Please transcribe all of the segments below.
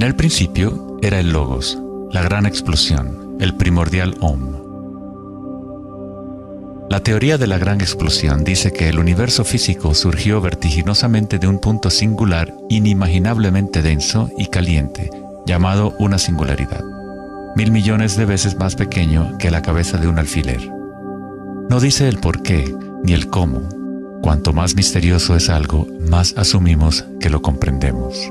el principio era el Logos, la gran explosión, el primordial Om. La teoría de la gran explosión dice que el universo físico surgió vertiginosamente de un punto singular inimaginablemente denso y caliente, llamado una singularidad, 1000 millones de veces más pequeño que la cabeza de un alfiler. No dice el por qué ni el cómo. Cuanto más misterioso es algo, más asumimos que lo comprendemos.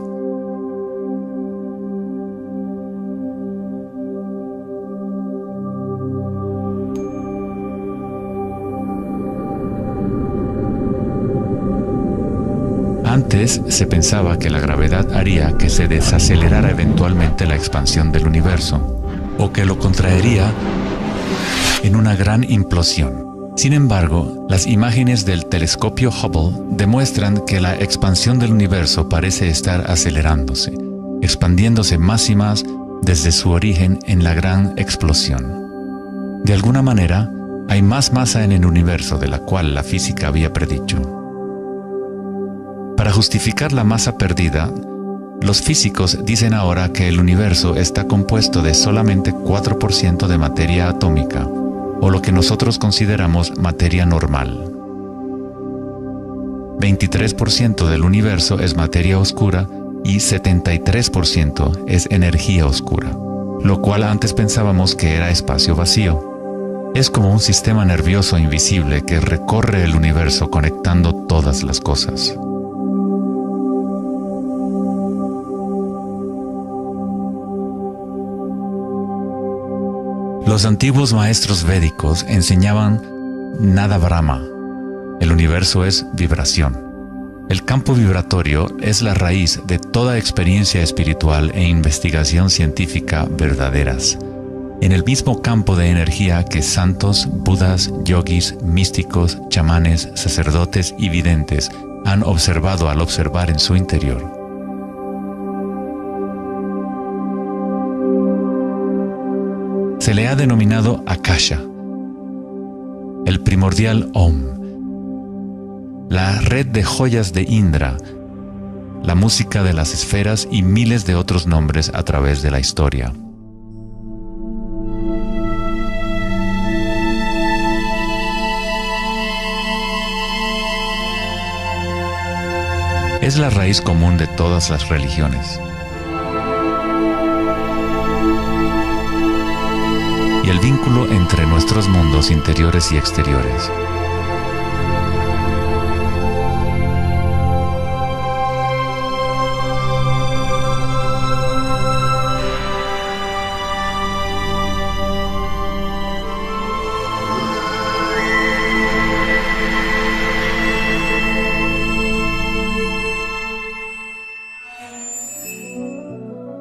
Antes se pensaba que la gravedad haría que se desacelerara eventualmente la expansión del universo, o que lo contraería en una gran implosión. Sin embargo, las imágenes del telescopio Hubble demuestran que la expansión del universo parece estar acelerándose, expandiéndose más y más desde su origen en la gran explosión. De alguna manera, hay más masa en el universo de la cual la física había predicho. Para justificar la masa perdida, los físicos dicen ahora que el universo está compuesto de solamente 4% de materia atómica, o lo que nosotros consideramos materia normal. 23% del universo es materia oscura y 73% es energía oscura, lo cual antes pensábamos que era espacio vacío. Es como un sistema nervioso invisible que recorre el universo conectando todas las cosas. Los antiguos maestros védicos enseñaban Nada Brahma. El universo es vibración. El campo vibratorio es la raíz de toda experiencia espiritual e investigación científica verdaderas. En el mismo campo de energía que santos, budas, yogis, místicos, chamanes, sacerdotes y videntes han observado al observar en su interior. Se le ha denominado Akasha, el primordial Om, la red de joyas de Indra, la música de las esferas y miles de otros nombres a través de la historia. Es la raíz común de todas las religiones. Y el vínculo entre nuestros mundos interiores y exteriores.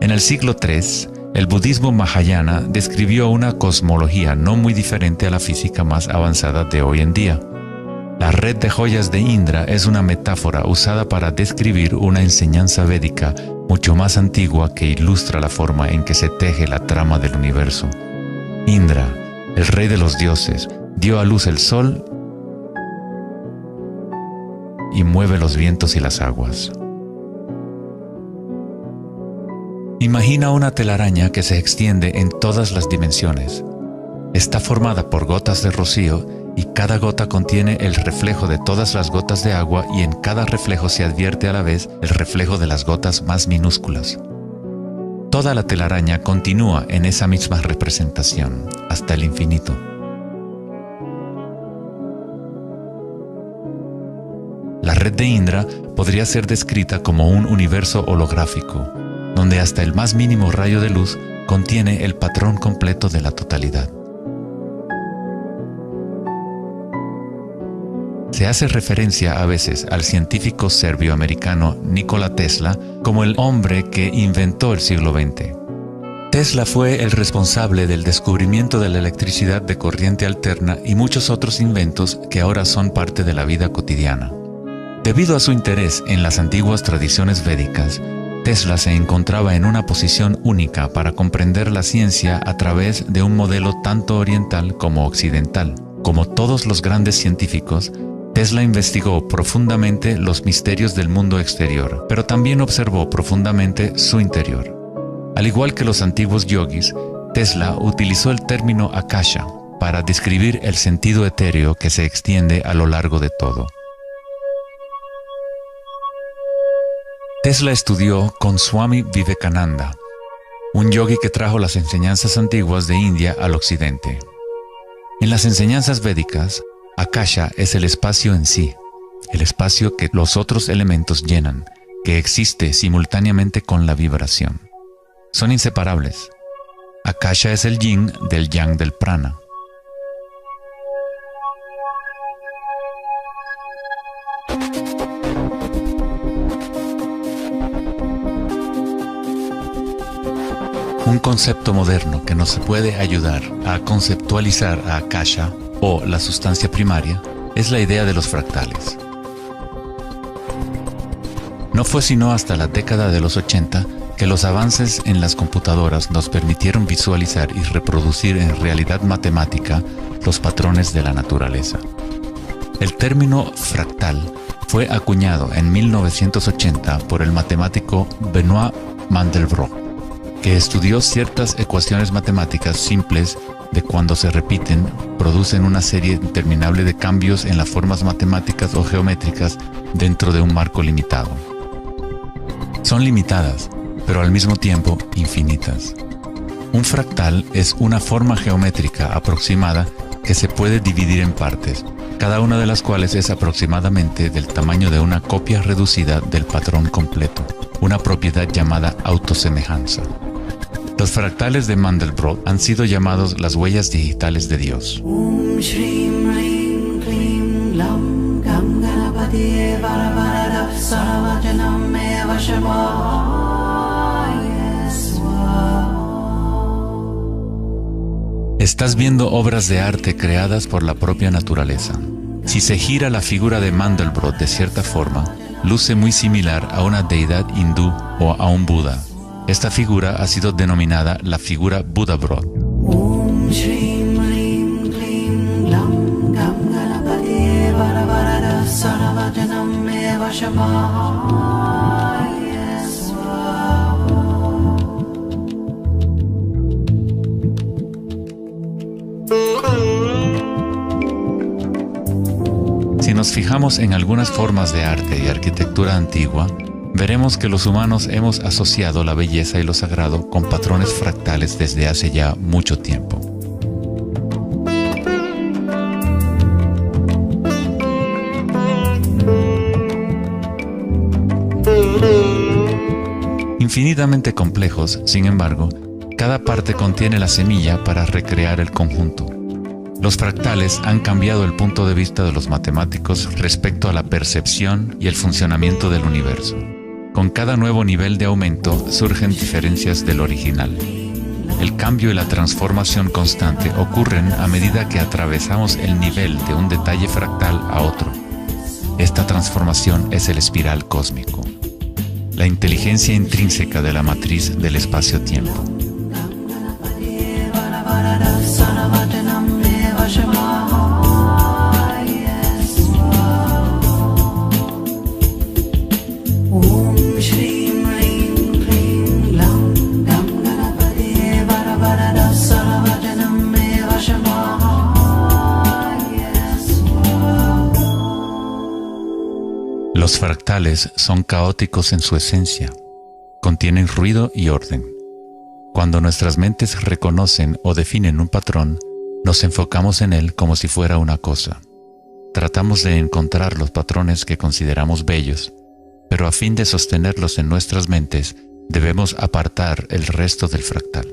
En el siglo III, el budismo Mahayana describió una cosmología no muy diferente a la física más avanzada de hoy en día. La red de joyas de Indra es una metáfora usada para describir una enseñanza védica mucho más antigua que ilustra la forma en que se teje la trama del universo. Indra, el rey de los dioses, dio a luz el sol y mueve los vientos y las aguas. Imagina una telaraña que se extiende en todas las dimensiones. Está formada por gotas de rocío y cada gota contiene el reflejo de todas las gotas de agua y en cada reflejo se advierte a la vez el reflejo de las gotas más minúsculas. Toda la telaraña continúa en esa misma representación, hasta el infinito. La red de Indra podría ser descrita como un universo holográfico, donde hasta el más mínimo rayo de luz contiene el patrón completo de la totalidad. Se hace referencia a veces al científico serbio-americano Nikola Tesla como el hombre que inventó el siglo XX. Tesla fue el responsable del descubrimiento de la electricidad de corriente alterna y muchos otros inventos que ahora son parte de la vida cotidiana. Debido a su interés en las antiguas tradiciones védicas, Tesla se encontraba en una posición única para comprender la ciencia a través de un modelo tanto oriental como occidental. Como todos los grandes científicos, Tesla investigó profundamente los misterios del mundo exterior, pero también observó profundamente su interior. Al igual que los antiguos yogis, Tesla utilizó el término akasha para describir el sentido etéreo que se extiende a lo largo de todo. Tesla estudió con Swami Vivekananda, un yogi que trajo las enseñanzas antiguas de India al occidente. En las enseñanzas védicas, akasha es el espacio en sí, el espacio que los otros elementos llenan, que existe simultáneamente con la vibración. Son inseparables. Akasha es el yin del yang del prana. Un concepto moderno que nos puede ayudar a conceptualizar a Akasha, o la sustancia primaria, es la idea de los fractales. No fue sino hasta la década de los 80 que los avances en las computadoras nos permitieron visualizar y reproducir en realidad matemática los patrones de la naturaleza. El término fractal fue acuñado en 1980 por el matemático Benoit Mandelbrot, que estudió ciertas ecuaciones matemáticas simples de cuando se repiten, producen una serie interminable de cambios en las formas matemáticas o geométricas dentro de un marco limitado. Son limitadas, pero al mismo tiempo infinitas. Un fractal es una forma geométrica aproximada que se puede dividir en partes, cada una de las cuales es aproximadamente del tamaño de una copia reducida del patrón completo, una propiedad llamada autosemejanza. Los fractales de Mandelbrot han sido llamados las huellas digitales de Dios. Estás viendo obras de arte creadas por la propia naturaleza. Si se gira la figura de Mandelbrot de cierta forma, luce muy similar a una deidad hindú o a un Buda. Esta figura ha sido denominada la figura Buddha-Brot. Si nos fijamos en algunas formas de arte y arquitectura antigua, veremos que los humanos hemos asociado la belleza y lo sagrado con patrones fractales desde hace ya mucho tiempo. Infinitamente complejos, sin embargo, cada parte contiene la semilla para recrear el conjunto. Los fractales han cambiado el punto de vista de los matemáticos respecto a la percepción y el funcionamiento del universo. Con cada nuevo nivel de aumento surgen diferencias del original. El cambio y la transformación constante ocurren a medida que atravesamos el nivel de un detalle fractal a otro. Esta transformación es el espiral cósmico, la inteligencia intrínseca de la matriz del espacio-tiempo. Los fractales son caóticos en su esencia, contienen ruido y orden. Cuando nuestras mentes reconocen o definen un patrón, nos enfocamos en él como si fuera una cosa. Tratamos de encontrar los patrones que consideramos bellos, pero a fin de sostenerlos en nuestras mentes, debemos apartar el resto del fractal.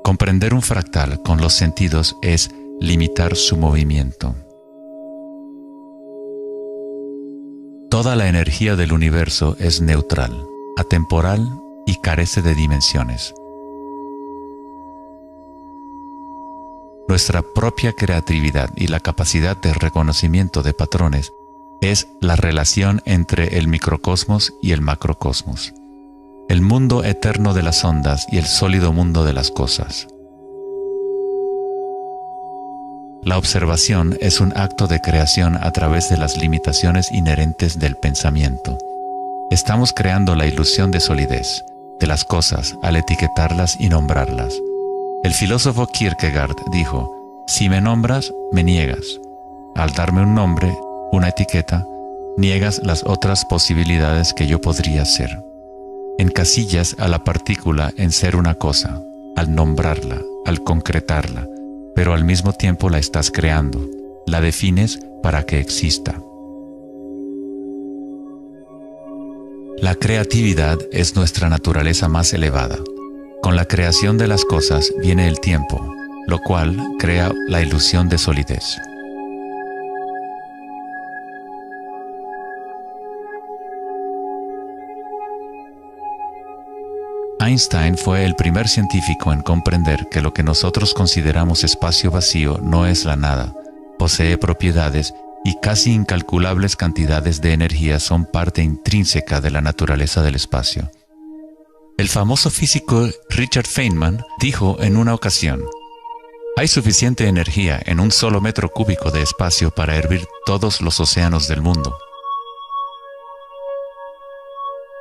Comprender un fractal con los sentidos es limitar su movimiento. Toda la energía del universo es neutral, atemporal y carece de dimensiones. Nuestra propia creatividad y la capacidad de reconocimiento de patrones es la relación entre el microcosmos y el macrocosmos. el mundo eterno de las ondas y el sólido mundo de las cosas. La observación es un acto de creación a través de las limitaciones inherentes del pensamiento. Estamos creando la ilusión de solidez de las cosas al etiquetarlas y nombrarlas. El filósofo Kierkegaard dijo: si me nombras, me niegas. Al darme un nombre, una etiqueta, niegas las otras posibilidades que yo podría ser. Encasillas a la partícula en ser una cosa, al nombrarla, al concretarla, pero al mismo tiempo la estás creando, la defines para que exista. La creatividad es nuestra naturaleza más elevada. Con la creación de las cosas viene el tiempo, lo cual crea la ilusión de solidez. Einstein fue el primer científico en comprender que lo que nosotros consideramos espacio vacío no es la nada, posee propiedades y casi incalculables cantidades de energía son parte intrínseca de la naturaleza del espacio. El famoso físico Richard Feynman dijo en una ocasión: hay suficiente energía en un solo metro cúbico de espacio para hervir todos los océanos del mundo.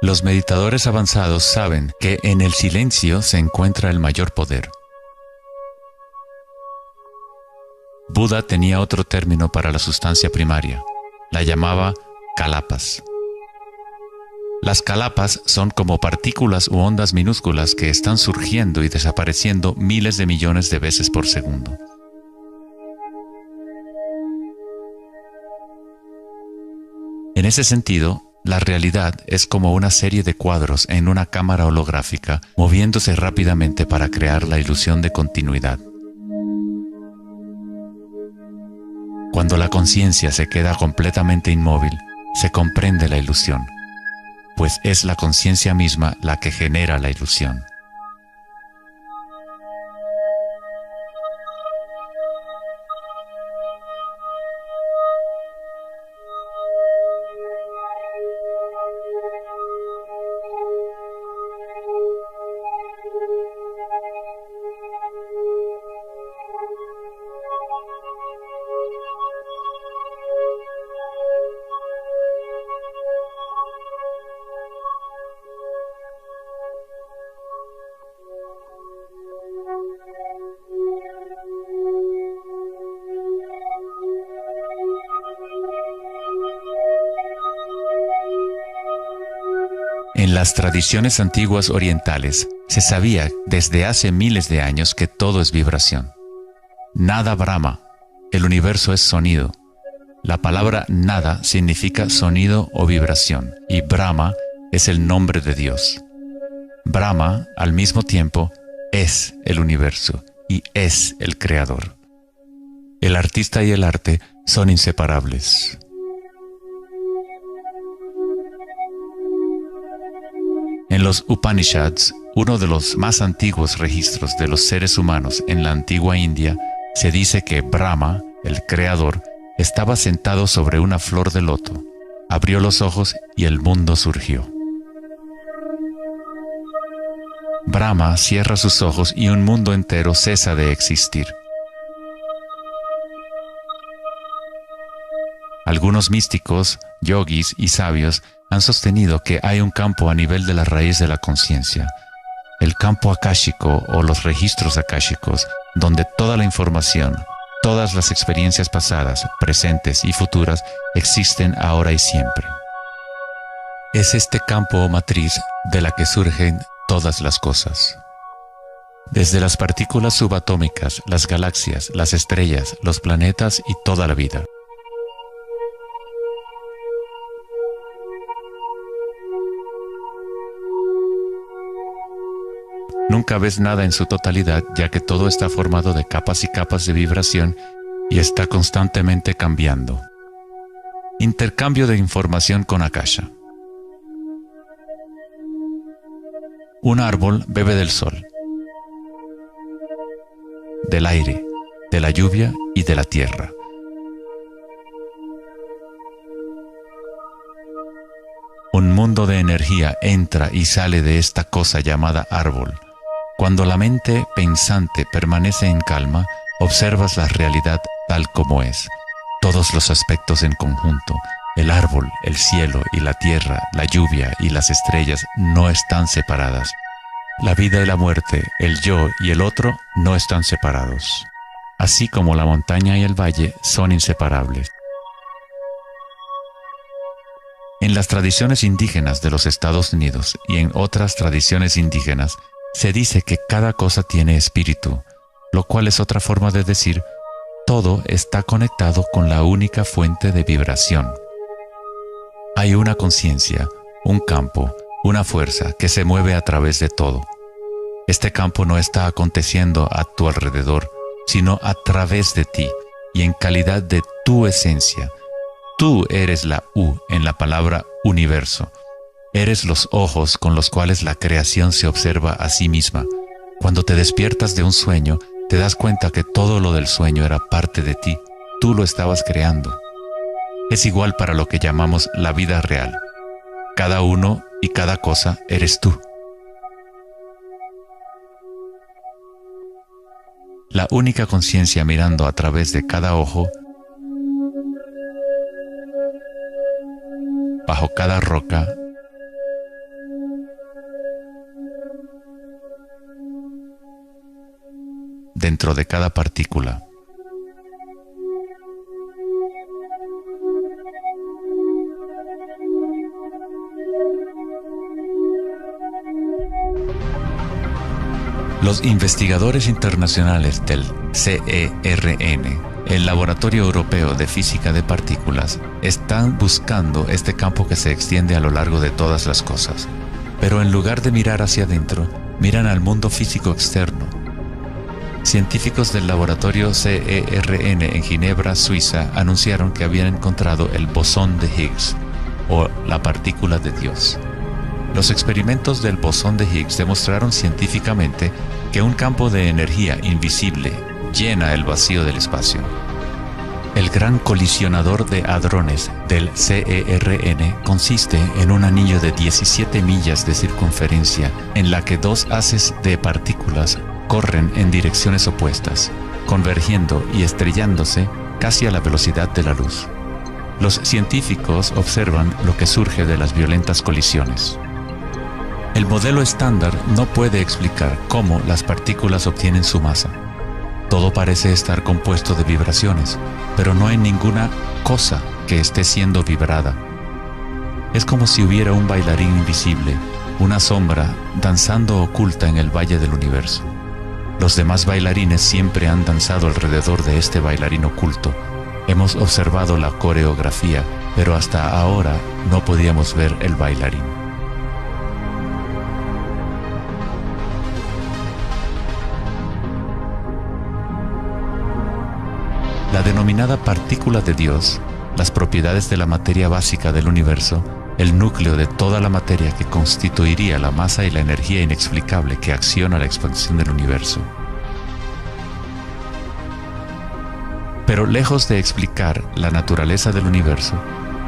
Los meditadores avanzados saben que en el silencio se encuentra el mayor poder. Buda tenía otro término para la sustancia primaria. La llamaba kalapas. Las kalapas son como partículas u ondas minúsculas que están surgiendo y desapareciendo miles de millones de veces por segundo. En ese sentido, la realidad es como una serie de cuadros en una cámara holográfica moviéndose rápidamente para crear la ilusión de continuidad. Cuando la conciencia se queda completamente inmóvil, se comprende la ilusión, pues es la conciencia misma la que genera la ilusión. En las tradiciones antiguas orientales se sabía desde hace miles de años que todo es vibración. Nada Brahma, el universo es sonido. La palabra nada significa sonido o vibración y Brahma es el nombre de Dios. Brahma, al mismo tiempo, es el universo y es el creador. El artista y el arte son inseparables. En los Upanishads, uno de los más antiguos registros de los seres humanos en la antigua India, se dice que Brahma, el creador, estaba sentado sobre una flor de loto, abrió los ojos y el mundo surgió. Brahma cierra sus ojos y un mundo entero cesa de existir. Algunos místicos, yogis y sabios han sostenido que hay un campo a nivel de la raíz de la conciencia, el campo akáshico o los registros akáshicos, donde toda la información, todas las experiencias pasadas, presentes y futuras existen ahora y siempre. Es este campo o matriz de la que surgen todas las cosas. Desde las partículas subatómicas, las galaxias, las estrellas, los planetas y toda la vida. Nunca ves nada en su totalidad, ya que todo está formado de capas y capas de vibración y está constantemente cambiando. Intercambio de información con Akasha. Un árbol bebe del sol, del aire, de la lluvia y de la tierra. Un mundo de energía entra y sale de esta cosa llamada árbol. Cuando la mente pensante permanece en calma, observas la realidad tal como es. Todos los aspectos en conjunto, el árbol, el cielo y la tierra, la lluvia y las estrellas no están separadas. La vida y la muerte, el yo y el otro no están separados. Así como la montaña y el valle son inseparables. En las tradiciones indígenas de los Estados Unidos y en otras tradiciones indígenas, se dice que cada cosa tiene espíritu, lo cual es otra forma de decir, todo está conectado con la única fuente de vibración. Hay una conciencia, un campo, una fuerza que se mueve a través de todo. Este campo no está aconteciendo a tu alrededor, sino a través de ti y en calidad de tu esencia. Tú eres la U en la palabra universo. Eres los ojos con los cuales la creación se observa a sí misma. Cuando te despiertas de un sueño, te das cuenta que todo lo del sueño era parte de ti. Tú lo estabas creando. Es igual para lo que llamamos la vida real. Cada uno y cada cosa eres tú. La única conciencia mirando a través de cada ojo, bajo cada roca, dentro de cada partícula. Los investigadores internacionales del CERN, el Laboratorio Europeo de Física de Partículas, están buscando este campo que se extiende a lo largo de todas las cosas. Pero en lugar de mirar hacia adentro, miran al mundo físico externo. Científicos del laboratorio CERN en Ginebra, Suiza, anunciaron que habían encontrado el bosón de Higgs, o la partícula de Dios. Los experimentos del bosón de Higgs demostraron científicamente que un campo de energía invisible llena el vacío del espacio. El gran colisionador de hadrones del CERN consiste en un anillo de 17 millas de circunferencia en la que dos haces de partículas corren en direcciones opuestas, convergiendo y estrellándose casi a la velocidad de la luz. Los científicos observan lo que surge de las violentas colisiones. El modelo estándar no puede explicar cómo las partículas obtienen su masa. Todo parece estar compuesto de vibraciones, pero no hay ninguna cosa que esté siendo vibrada. Es como si hubiera un bailarín invisible, una sombra, danzando oculta en el valle del universo. Los demás bailarines siempre han danzado alrededor de este bailarín oculto. Hemos observado la coreografía, pero hasta ahora no podíamos ver el bailarín. La denominada partícula de Dios, las propiedades de la materia básica del universo, el núcleo de toda la materia que constituiría la masa y la energía inexplicable que acciona la expansión del universo. Pero lejos de explicar la naturaleza del universo,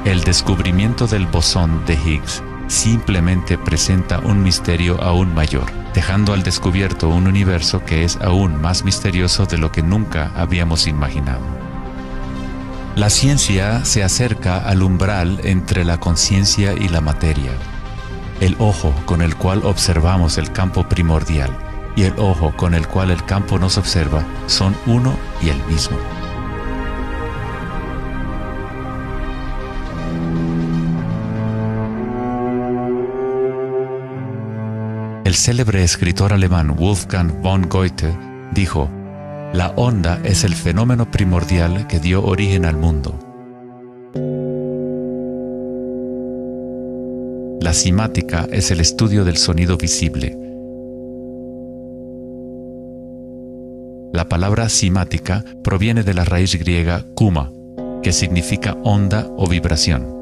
el descubrimiento del bosón de Higgs simplemente presenta un misterio aún mayor, dejando al descubierto un universo que es aún más misterioso de lo que nunca habíamos imaginado. La ciencia se acerca al umbral entre la conciencia y la materia. El ojo con el cual observamos el campo primordial y el ojo con el cual el campo nos observa son uno y el mismo. El célebre escritor alemán Wolfgang von Goethe dijo: "La onda es el fenómeno primordial que dio origen al mundo". La cimática es el estudio del sonido visible. La palabra cimática proviene de la raíz griega kuma, que significa onda o vibración.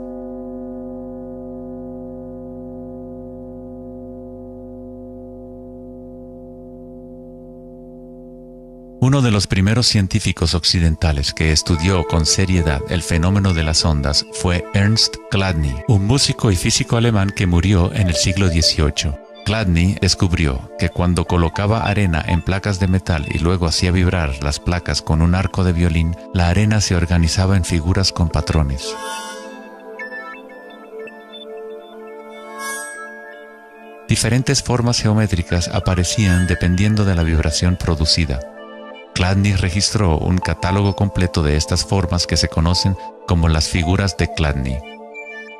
Uno de los primeros científicos occidentales que estudió con seriedad el fenómeno de las ondas fue Ernst Chladni, un músico y físico alemán que murió en el siglo XVIII. Chladni descubrió que cuando colocaba arena en placas de metal y luego hacía vibrar las placas con un arco de violín, la arena se organizaba en figuras con patrones. Diferentes formas geométricas aparecían dependiendo de la vibración producida. Chladni registró un catálogo completo de estas formas que se conocen como las figuras de Chladni.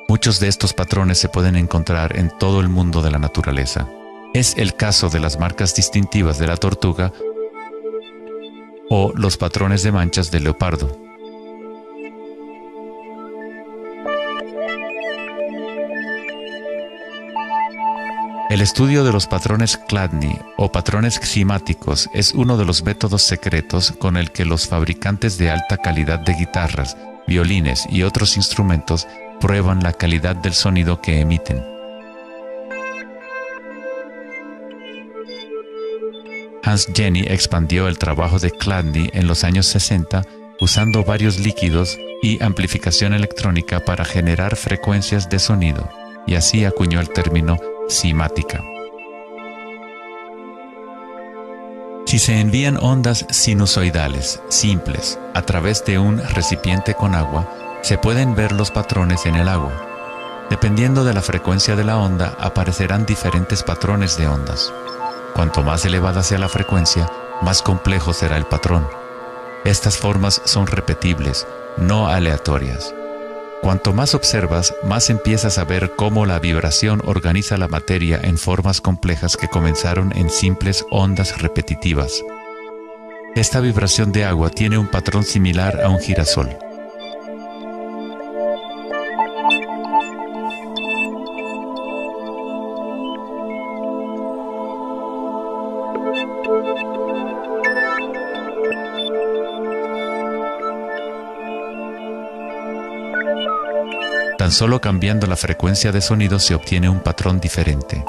Muchos de estos patrones se pueden encontrar en todo el mundo de la naturaleza. Es el caso de las marcas distintivas de la tortuga o los patrones de manchas del leopardo. El estudio de los patrones Chladni o patrones ximáticos es uno de los métodos secretos con el que los fabricantes de alta calidad de guitarras, violines y otros instrumentos prueban la calidad del sonido que emiten. Hans Jenny expandió el trabajo de Chladni en los años 60 usando varios líquidos y amplificación electrónica para generar frecuencias de sonido, y así acuñó el término ximática. Si se envían ondas sinusoidales simples a través de un recipiente con agua, se pueden ver los patrones en el agua. Dependiendo de la frecuencia de la onda, aparecerán diferentes patrones de ondas. Cuanto más elevada sea la frecuencia, más complejo será el patrón. Estas formas son repetibles, no aleatorias. Cuanto más observas, más empiezas a ver cómo la vibración organiza la materia en formas complejas que comenzaron en simples ondas repetitivas. Esta vibración de agua tiene un patrón similar a un girasol. Tan solo cambiando la frecuencia de sonido se obtiene un patrón diferente.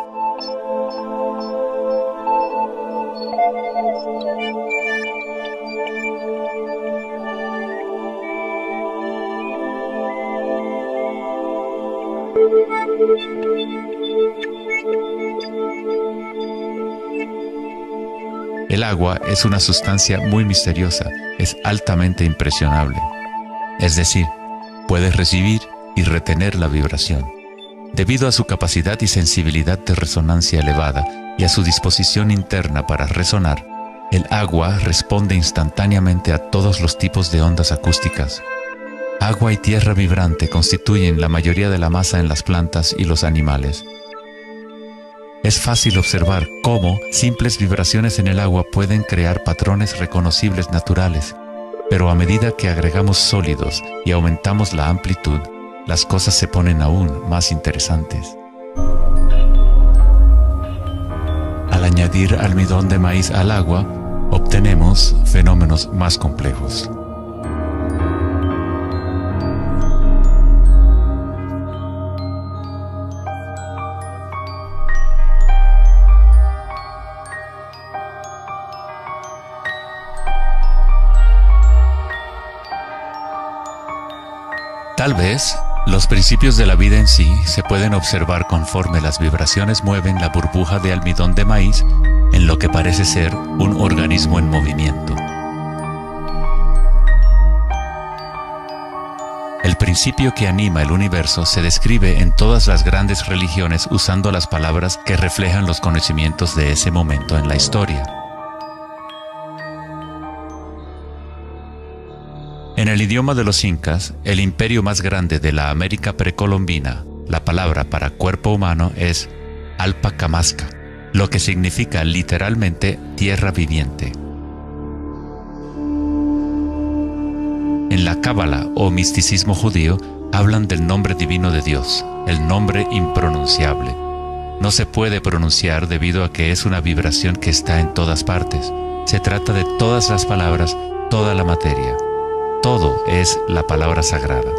El agua es una sustancia muy misteriosa, es altamente impresionable. Es decir, puede recibir y retener la vibración. Debido a su capacidad y sensibilidad de resonancia elevada y a su disposición interna para resonar, el agua responde instantáneamente a todos los tipos de ondas acústicas. Agua y tierra vibrante constituyen la mayoría de la masa en las plantas y los animales. Es fácil observar cómo simples vibraciones en el agua pueden crear patrones reconocibles naturales, pero a medida que agregamos sólidos y aumentamos la amplitud, las cosas se ponen aún más interesantes. Al añadir almidón de maíz al agua, obtenemos fenómenos más complejos. Tal vez, los principios de la vida en sí se pueden observar conforme las vibraciones mueven la burbuja de almidón de maíz en lo que parece ser un organismo en movimiento. El principio que anima el universo se describe en todas las grandes religiones usando las palabras que reflejan los conocimientos de ese momento en la historia. En el idioma de los incas, el imperio más grande de la América precolombina, la palabra para cuerpo humano es Alpacamasca, lo que significa literalmente tierra viviente. En la Cábala o misticismo judío, hablan del nombre divino de Dios, el nombre impronunciable. No se puede pronunciar debido a que es una vibración que está en todas partes. Se trata de todas las palabras, toda la materia. Todo es la palabra sagrada.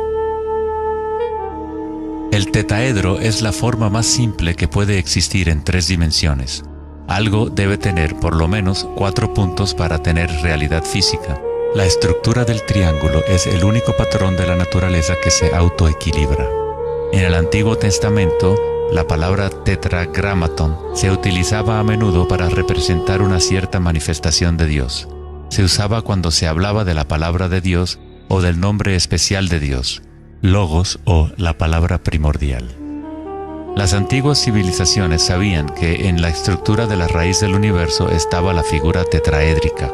El tetaedro es la forma más simple que puede existir en 3 dimensiones. Algo debe tener por lo menos 4 puntos para tener realidad física. La estructura del triángulo es el único patrón de la naturaleza que se autoequilibra. En el Antiguo Testamento, la palabra tetragramaton se utilizaba a menudo para representar una cierta manifestación de Dios. Se usaba cuando se hablaba de la palabra de Dios o del nombre especial de Dios, logos o la palabra primordial. Las antiguas civilizaciones sabían que en la estructura de la raíz del universo estaba la figura tetraédrica.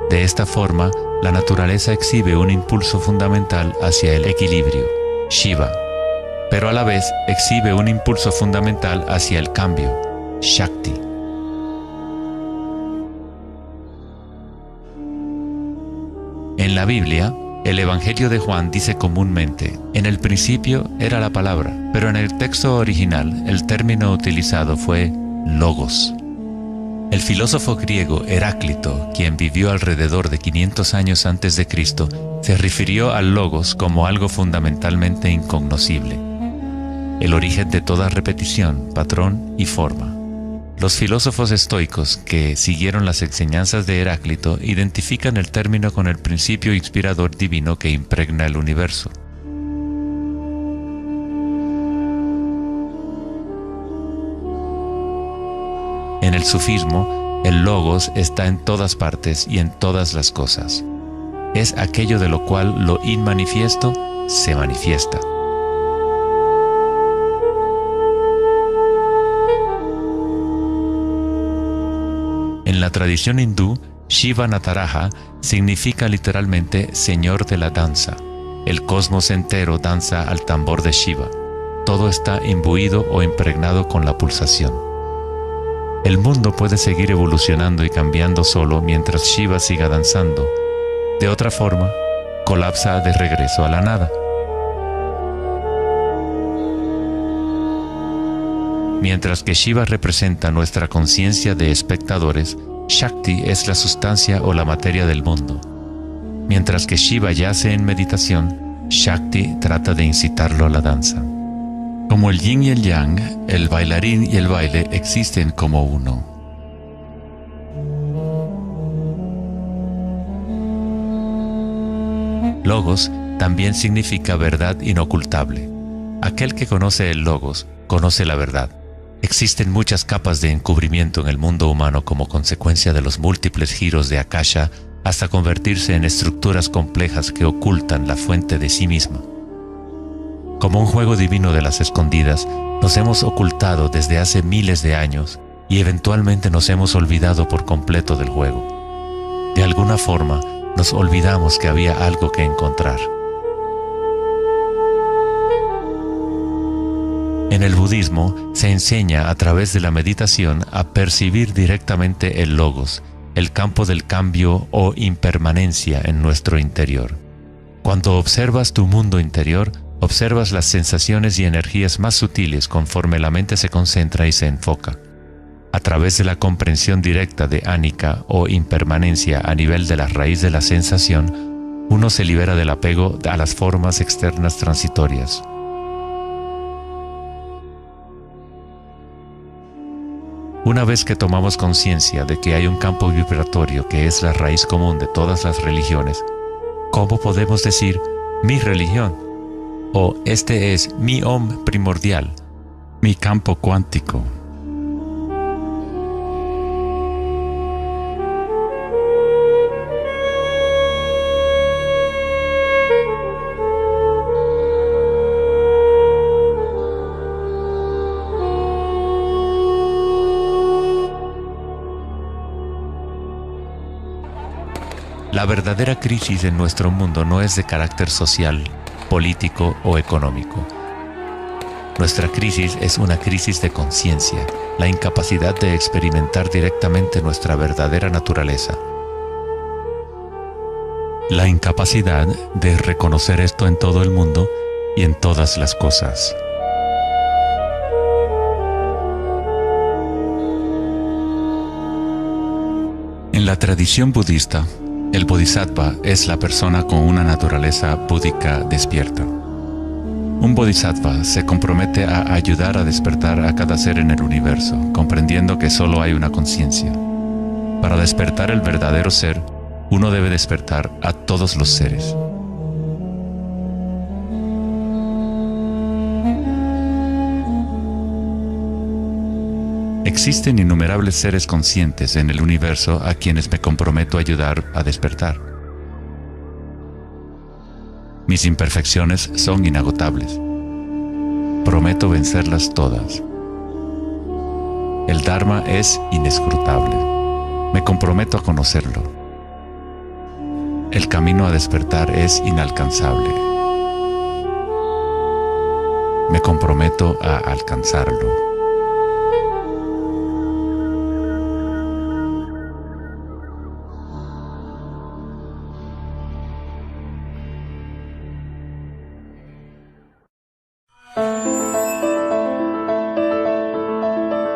De esta forma, la naturaleza exhibe un impulso fundamental hacia el equilibrio, Shiva, pero a la vez exhibe un impulso fundamental hacia el cambio, Shakti. En la Biblia, el Evangelio de Juan dice comúnmente, en el principio era la palabra, pero en el texto original el término utilizado fue logos. El filósofo griego Heráclito, quien vivió alrededor de 500 años antes de Cristo, se refirió al logos como algo fundamentalmente incognoscible, el origen de toda repetición, patrón y forma. Los filósofos estoicos que siguieron las enseñanzas de Heráclito identifican el término con el principio inspirador divino que impregna el universo. En el sufismo, el logos está en todas partes y en todas las cosas. Es aquello de lo cual lo inmanifiesto se manifiesta. En la tradición hindú, Shiva Nataraja significa literalmente Señor de la danza. El cosmos entero danza al tambor de Shiva. Todo está imbuido o impregnado con la pulsación. El mundo puede seguir evolucionando y cambiando solo mientras Shiva siga danzando. De otra forma, colapsa de regreso a la nada. Mientras que Shiva representa nuestra conciencia de espectadores, Shakti es la sustancia o la materia del mundo. Mientras que Shiva yace en meditación, Shakti trata de incitarlo a la danza. Como el yin y el yang, el bailarín y el baile existen como uno. Logos también significa verdad inocultable. Aquel que conoce el logos, conoce la verdad. Existen muchas capas de encubrimiento en el mundo humano como consecuencia de los múltiples giros de Akasha hasta convertirse en estructuras complejas que ocultan la fuente de sí misma. Como un juego divino de las escondidas, nos hemos ocultado desde hace miles de años y eventualmente nos hemos olvidado por completo del juego. De alguna forma, nos olvidamos que había algo que encontrar. En el budismo se enseña a través de la meditación a percibir directamente el logos, el campo del cambio o impermanencia en nuestro interior. Cuando observas tu mundo interior, observas las sensaciones y energías más sutiles conforme la mente se concentra y se enfoca. A través de la comprensión directa de anicca o impermanencia a nivel de la raíz de la sensación, uno se libera del apego a las formas externas transitorias. Una vez que tomamos conciencia de que hay un campo vibratorio que es la raíz común de todas las religiones, ¿cómo podemos decir mi religión? O este es mi Om primordial, mi campo cuántico. La verdadera crisis en nuestro mundo no es de carácter social, político o económico. Nuestra crisis es una crisis de conciencia, la incapacidad de experimentar directamente nuestra verdadera naturaleza. La incapacidad de reconocer esto en todo el mundo y en todas las cosas. En la tradición budista, el bodhisattva es la persona con una naturaleza búdica despierta. Un bodhisattva se compromete a ayudar a despertar a cada ser en el universo, comprendiendo que solo hay una conciencia. Para despertar el verdadero ser, uno debe despertar a todos los seres. Existen innumerables seres conscientes en el universo a quienes me comprometo a ayudar a despertar. Mis imperfecciones son inagotables. Prometo vencerlas todas. El Dharma es inescrutable. Me comprometo a conocerlo. El camino a despertar es inalcanzable. Me comprometo a alcanzarlo.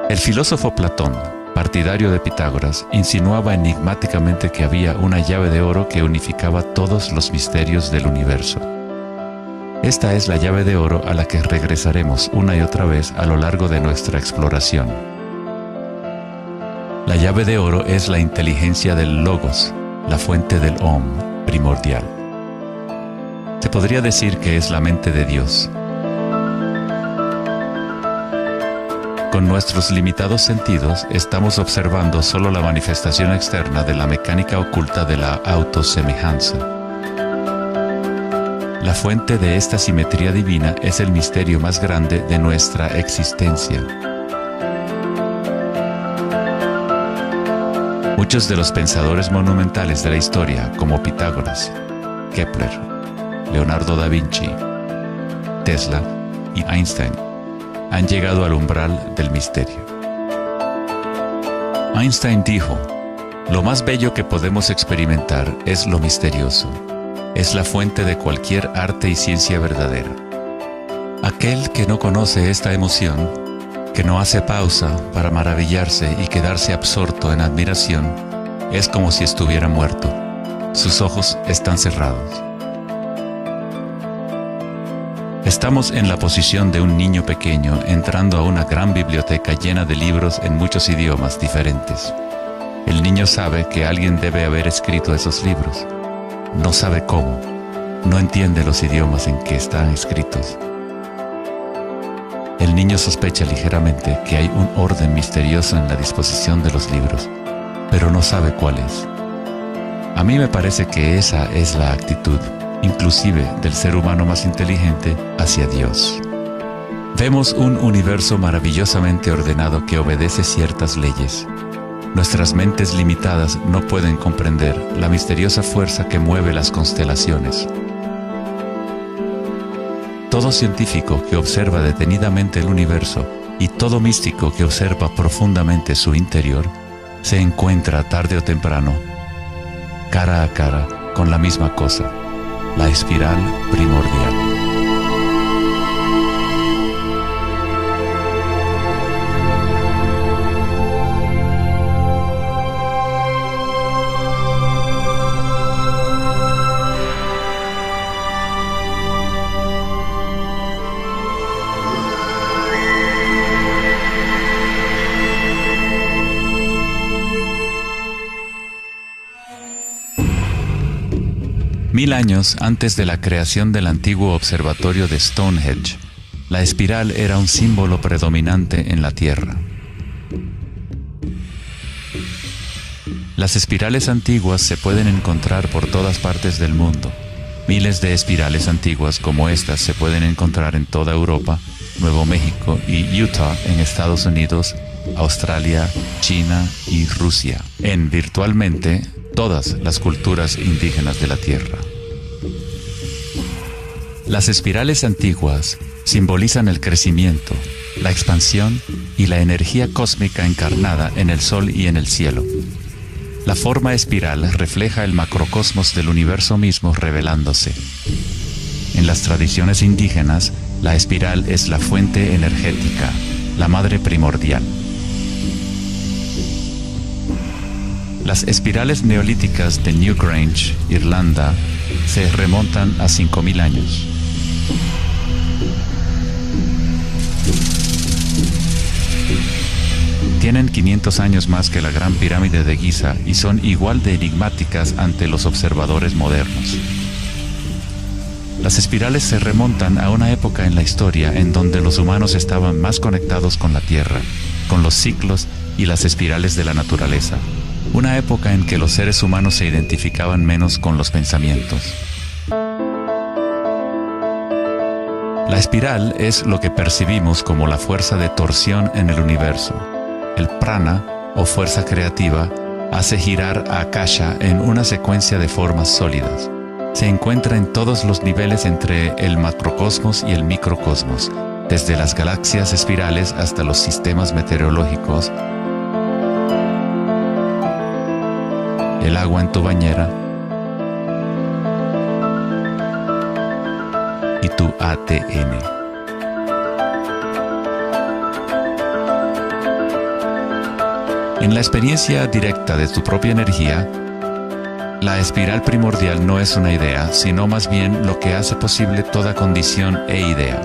El filósofo Platón, partidario de Pitágoras, insinuaba enigmáticamente que había una llave de oro que unificaba todos los misterios del universo. Esta es la llave de oro a la que regresaremos una y otra vez a lo largo de nuestra exploración. La llave de oro es la inteligencia del Logos, la fuente del Om primordial. Se podría decir que es la mente de Dios. Con nuestros limitados sentidos, estamos observando solo la manifestación externa de la mecánica oculta de la autosemejanza. La fuente de esta simetría divina es el misterio más grande de nuestra existencia. Muchos de los pensadores monumentales de la historia, como Pitágoras, Kepler, Leonardo da Vinci, Tesla y Einstein, han llegado al umbral del misterio. Einstein dijo: "Lo más bello que podemos experimentar es lo misterioso. Es la fuente de cualquier arte y ciencia verdadera". Aquel que no conoce esta emoción, que no hace pausa para maravillarse y quedarse absorto en admiración, es como si estuviera muerto. Sus ojos están cerrados. Estamos en la posición de un niño pequeño entrando a una gran biblioteca llena de libros en muchos idiomas diferentes. El niño sabe que alguien debe haber escrito esos libros. No sabe cómo. No entiende los idiomas en que están escritos. El niño sospecha ligeramente que hay un orden misterioso en la disposición de los libros, pero no sabe cuál es. A mí me parece que esa es la actitud, inclusive del ser humano más inteligente, hacia Dios. Vemos un universo maravillosamente ordenado que obedece ciertas leyes. Nuestras mentes limitadas no pueden comprender la misteriosa fuerza que mueve las constelaciones. Todo científico que observa detenidamente el universo y todo místico que observa profundamente su interior se encuentra tarde o temprano, cara a cara, con la misma cosa: la espiral primordial. Mil años antes de la creación del antiguo observatorio de Stonehenge, la espiral era un símbolo predominante en la Tierra. Las espirales antiguas se pueden encontrar por todas partes del mundo. Miles de espirales antiguas como estas se pueden encontrar en toda Europa, Nuevo México y Utah en Estados Unidos, Australia, China y Rusia, en virtualmente todas las culturas indígenas de la Tierra. Las espirales antiguas simbolizan el crecimiento, la expansión y la energía cósmica encarnada en el Sol y en el cielo. La forma espiral refleja el macrocosmos del universo mismo revelándose. En las tradiciones indígenas, la espiral es la fuente energética, la madre primordial. Las espirales neolíticas de Newgrange, Irlanda, se remontan a 5000 años. tienen 500 años más que la Gran Pirámide de Giza y son igual de enigmáticas ante los observadores modernos. Las espirales se remontan a una época en la historia en donde los humanos estaban más conectados con la Tierra, con los ciclos y las espirales de la naturaleza. Una época en que los seres humanos se identificaban menos con los pensamientos. La espiral es lo que percibimos como la fuerza de torsión en el universo. El prana, o fuerza creativa, hace girar a Akasha en una secuencia de formas sólidas. Se encuentra en todos los niveles entre el macrocosmos y el microcosmos, desde las galaxias espirales hasta los sistemas meteorológicos, el agua en tu bañera y tu ATN. En la experiencia directa de tu propia energía, la espiral primordial no es una idea, sino más bien lo que hace posible toda condición e idea.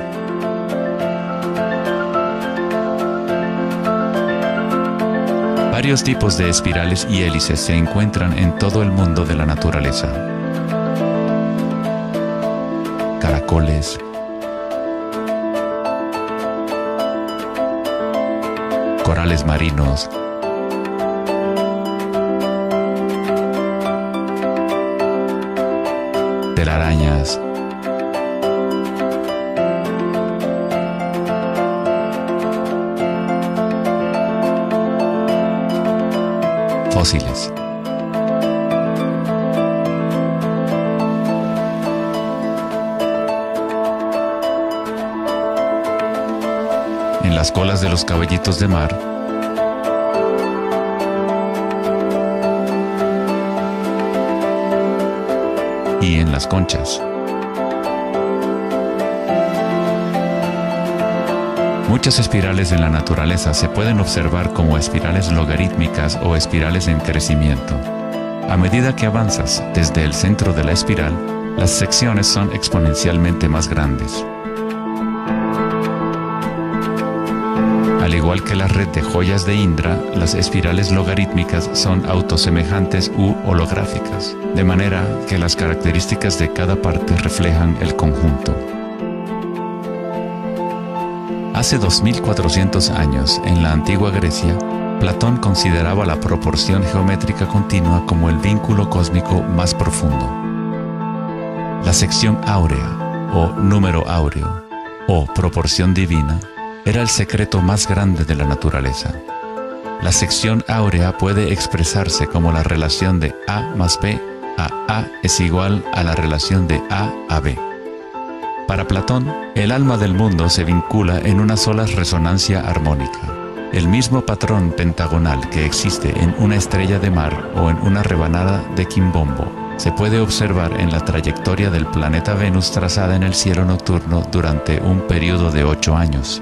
Varios tipos de espirales y hélices se encuentran en todo el mundo de la naturaleza. Caracoles, corales marinos, telarañas, fósiles. En las colas de los caballitos de mar, y en las conchas. Muchas espirales en la naturaleza se pueden observar como espirales logarítmicas o espirales en crecimiento. A medida que avanzas desde el centro de la espiral, las secciones son exponencialmente más grandes. Al igual que la red de joyas de Indra, las espirales logarítmicas son autosemejantes u holográficas, de manera que las características de cada parte reflejan el conjunto. Hace 2400 años, en la antigua Grecia, Platón consideraba la proporción geométrica continua como el vínculo cósmico más profundo. La sección áurea, o número áureo, o proporción divina, era el secreto más grande de la naturaleza. La sección áurea puede expresarse como la relación de A más B a es igual a la relación de A B. Para Platón, el alma del mundo se vincula en una sola resonancia armónica. El mismo patrón pentagonal que existe en una estrella de mar o en una rebanada de quimbombo se puede observar en la trayectoria del planeta Venus trazada en el cielo nocturno durante un periodo de 8 años.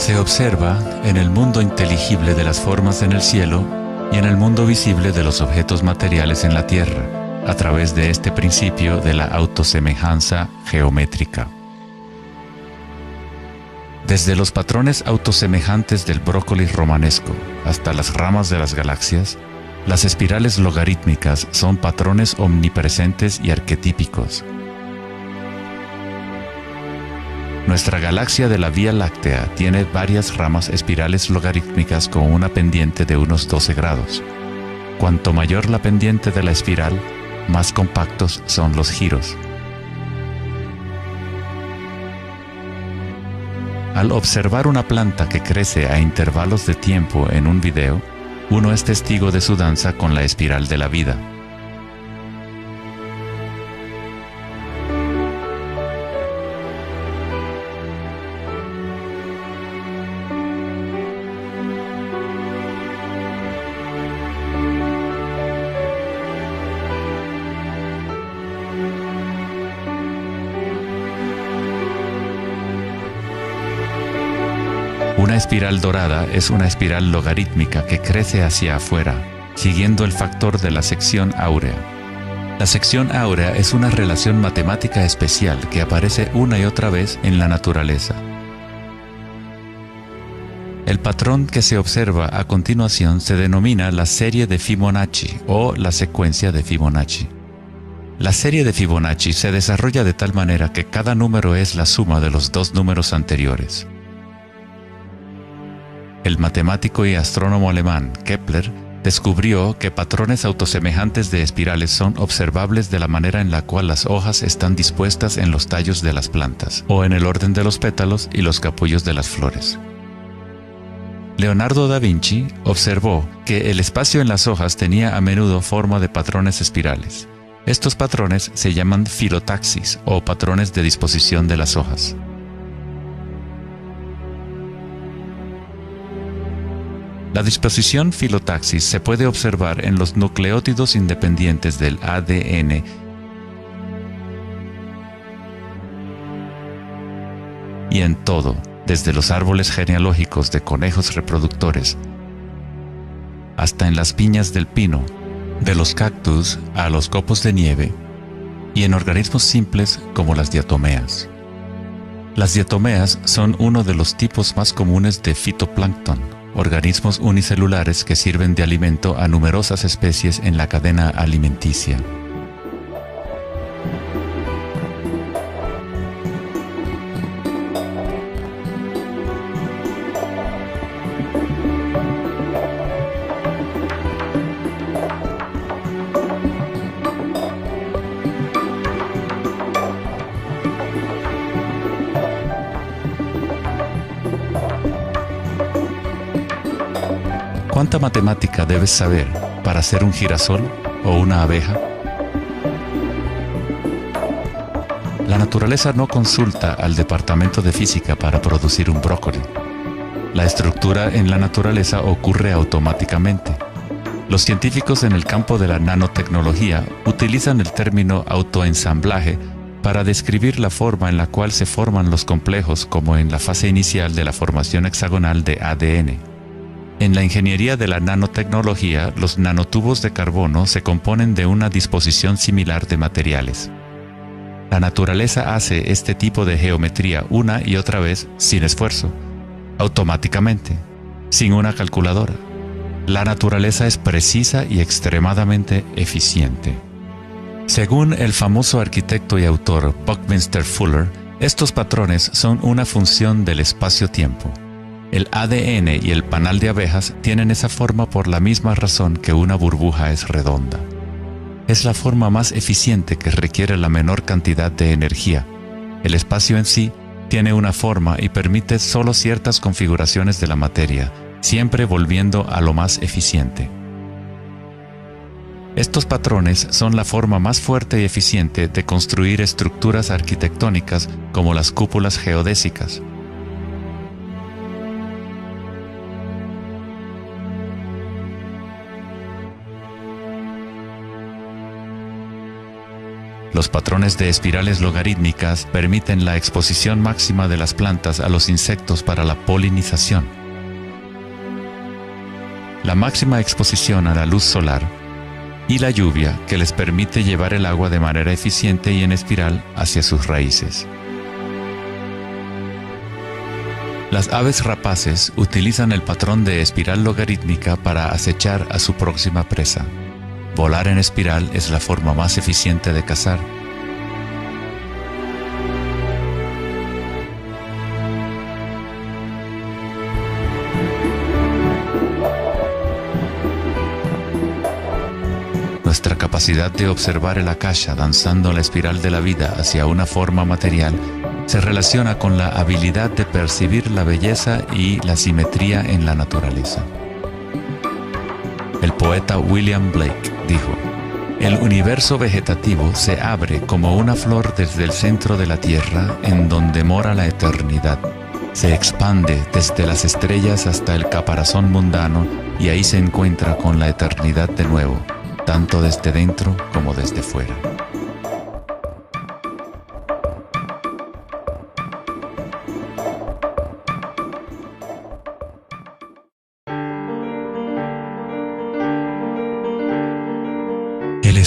Se observa en el mundo inteligible de las formas en el cielo y en el mundo visible de los objetos materiales en la tierra, a través de este principio de la autosemejanza geométrica. Desde los patrones autosemejantes del brócoli romanesco hasta las ramas de las galaxias, las espirales logarítmicas son patrones omnipresentes y arquetípicos. Nuestra galaxia de la Vía Láctea tiene varias ramas espirales logarítmicas con una pendiente de unos 12 grados. Cuanto mayor la pendiente de la espiral, más compactos son los giros. Al observar una planta que crece a intervalos de tiempo en un video, uno es testigo de su danza con la espiral de la vida. Una espiral dorada es una espiral logarítmica que crece hacia afuera, siguiendo el factor de la sección áurea. La sección áurea es una relación matemática especial que aparece una y otra vez en la naturaleza. El patrón que se observa a continuación se denomina la serie de Fibonacci o la secuencia de Fibonacci. La serie de Fibonacci se desarrolla de tal manera que cada número es la suma de los dos números anteriores. El matemático y astrónomo alemán Kepler descubrió que patrones autosemejantes de espirales son observables de la manera en la cual las hojas están dispuestas en los tallos de las plantas, o en el orden de los pétalos y los capullos de las flores. Leonardo da Vinci observó que el espacio en las hojas tenía a menudo forma de patrones espirales. Estos patrones se llaman filotaxis o patrones de disposición de las hojas. La disposición filotaxis se puede observar en los nucleótidos independientes del ADN y en todo, desde los árboles genealógicos de conejos reproductores hasta en las piñas del pino, de los cactus a los copos de nieve, y en organismos simples como las diatomeas. Las diatomeas son uno de los tipos más comunes de fitoplancton, organismos unicelulares que sirven de alimento a numerosas especies en la cadena alimenticia. ¿Cuánta matemática debes saber para ser un girasol o una abeja? La naturaleza no consulta al departamento de física para producir un brócoli. La estructura en la naturaleza ocurre automáticamente. Los científicos en el campo de la nanotecnología utilizan el término autoensamblaje para describir la forma en la cual se forman los complejos, como en la fase inicial de la formación hexagonal de ADN. En la ingeniería de la nanotecnología, los nanotubos de carbono se componen de una disposición similar de materiales. La naturaleza hace este tipo de geometría una y otra vez sin esfuerzo, automáticamente, sin una calculadora. La naturaleza es precisa y extremadamente eficiente. Según el famoso arquitecto y autor Buckminster Fuller, estos patrones son una función del espacio-tiempo. El ADN y el panal de abejas tienen esa forma por la misma razón que una burbuja es redonda. Es la forma más eficiente que requiere la menor cantidad de energía. El espacio en sí tiene una forma y permite solo ciertas configuraciones de la materia, siempre volviendo a lo más eficiente. Estos patrones son la forma más fuerte y eficiente de construir estructuras arquitectónicas como las cúpulas geodésicas. Los patrones de espirales logarítmicas permiten la exposición máxima de las plantas a los insectos para la polinización. La máxima exposición a la luz solar y la lluvia que les permite llevar el agua de manera eficiente y en espiral hacia sus raíces. Las aves rapaces utilizan el patrón de espiral logarítmica para acechar a su próxima presa. Volar en espiral es la forma más eficiente de cazar. Nuestra capacidad de observar el akasha danzando la espiral de la vida hacia una forma material se relaciona con la habilidad de percibir la belleza y la simetría en la naturaleza. El poeta William Blake dijo: "El universo vegetativo se abre como una flor desde el centro de la tierra en donde mora la eternidad. Se expande desde las estrellas hasta el caparazón mundano y ahí se encuentra con la eternidad de nuevo, tanto desde dentro como desde fuera".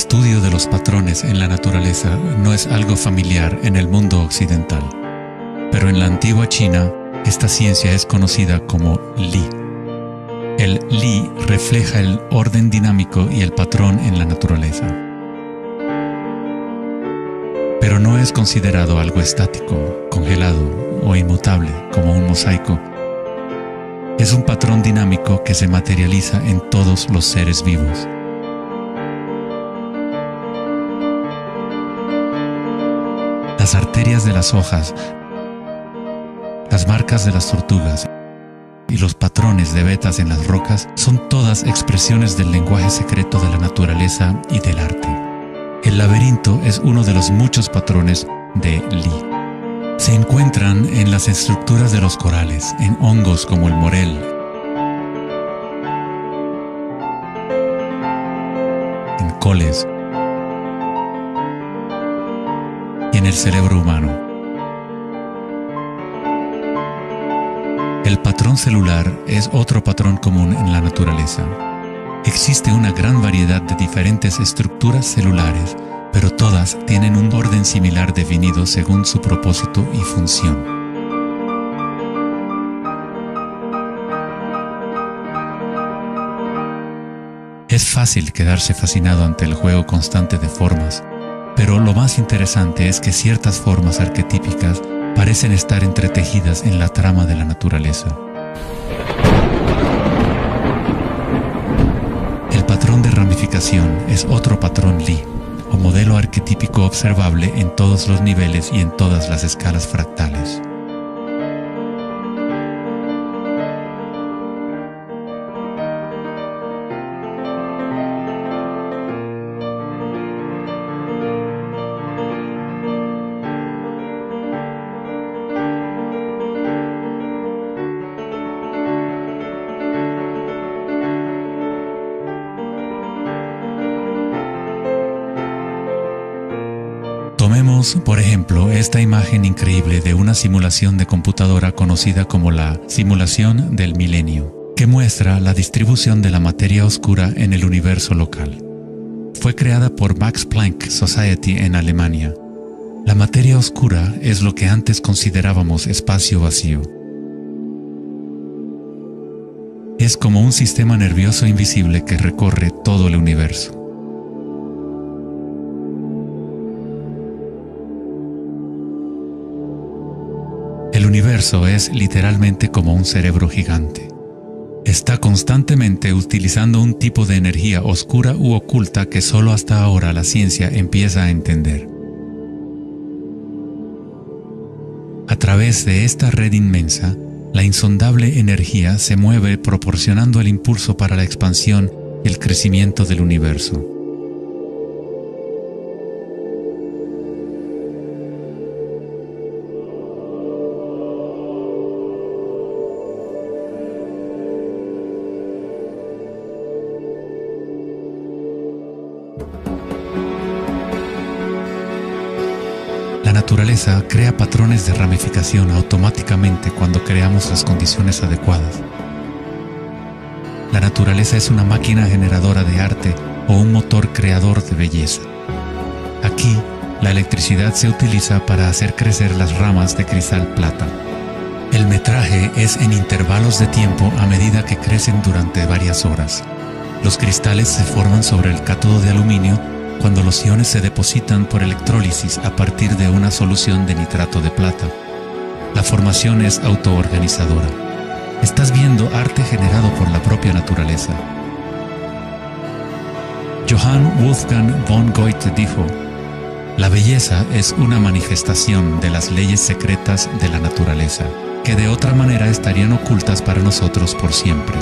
estudio de los patrones en la naturaleza no es algo familiar en el mundo occidental, pero en la antigua China, esta ciencia es conocida como Li. El Li refleja el orden dinámico y el patrón en la naturaleza. Pero no es considerado algo estático, congelado o inmutable como un mosaico. Es un patrón dinámico que se materializa en todos los seres vivos. Las arterias de las hojas, las marcas de las tortugas y los patrones de vetas en las rocas son todas expresiones del lenguaje secreto de la naturaleza y del arte. El laberinto es uno de los muchos patrones de Li. Se encuentran en las estructuras de los corales, en hongos como el morel, en coles y en el cerebro humano. El patrón celular es otro patrón común en la naturaleza. Existe una gran variedad de diferentes estructuras celulares, pero todas tienen un orden similar definido según su propósito y función. Es fácil quedarse fascinado ante el juego constante de formas, pero lo más interesante es que ciertas formas arquetípicas parecen estar entretejidas en la trama de la naturaleza. El patrón de ramificación es otro patrón Li, o modelo arquetípico observable en todos los niveles y en todas las escalas fractales. Tomemos, por ejemplo, esta imagen increíble de una simulación de computadora conocida como la simulación del milenio, que muestra la distribución de la materia oscura en el universo local. Fue creada por Max Planck Society en Alemania. La materia oscura es lo que antes considerábamos espacio vacío. Es como un sistema nervioso invisible que recorre todo el universo. El universo es literalmente como un cerebro gigante. Está constantemente utilizando un tipo de energía oscura u oculta que solo hasta ahora la ciencia empieza a entender. A través de esta red inmensa, la insondable energía se mueve proporcionando el impulso para la expansión y el crecimiento del universo. La naturaleza crea patrones de ramificación automáticamente cuando creamos las condiciones adecuadas. La naturaleza es una máquina generadora de arte o un motor creador de belleza. Aquí, la electricidad se utiliza para hacer crecer las ramas de cristal plata. El metraje es en intervalos de tiempo a medida que crecen durante varias horas. Los cristales se forman sobre el cátodo de aluminio cuando los iones se depositan por electrólisis a partir de una solución de nitrato de plata. La formación es autoorganizadora. Estás viendo arte generado por la propia naturaleza. Johann Wolfgang von Goethe dijo: "La belleza es una manifestación de las leyes secretas de la naturaleza, que de otra manera estarían ocultas para nosotros por siempre".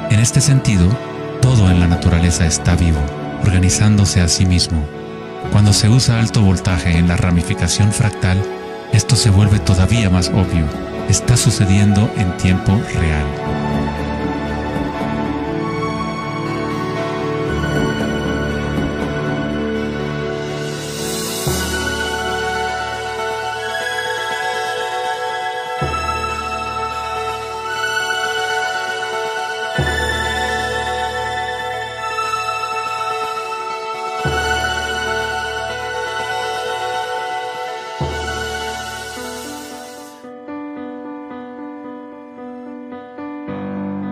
En este sentido, todo en la naturaleza está vivo, organizándose a sí mismo. Cuando se usa alto voltaje en la ramificación fractal, esto se vuelve todavía más obvio. Está sucediendo en tiempo real.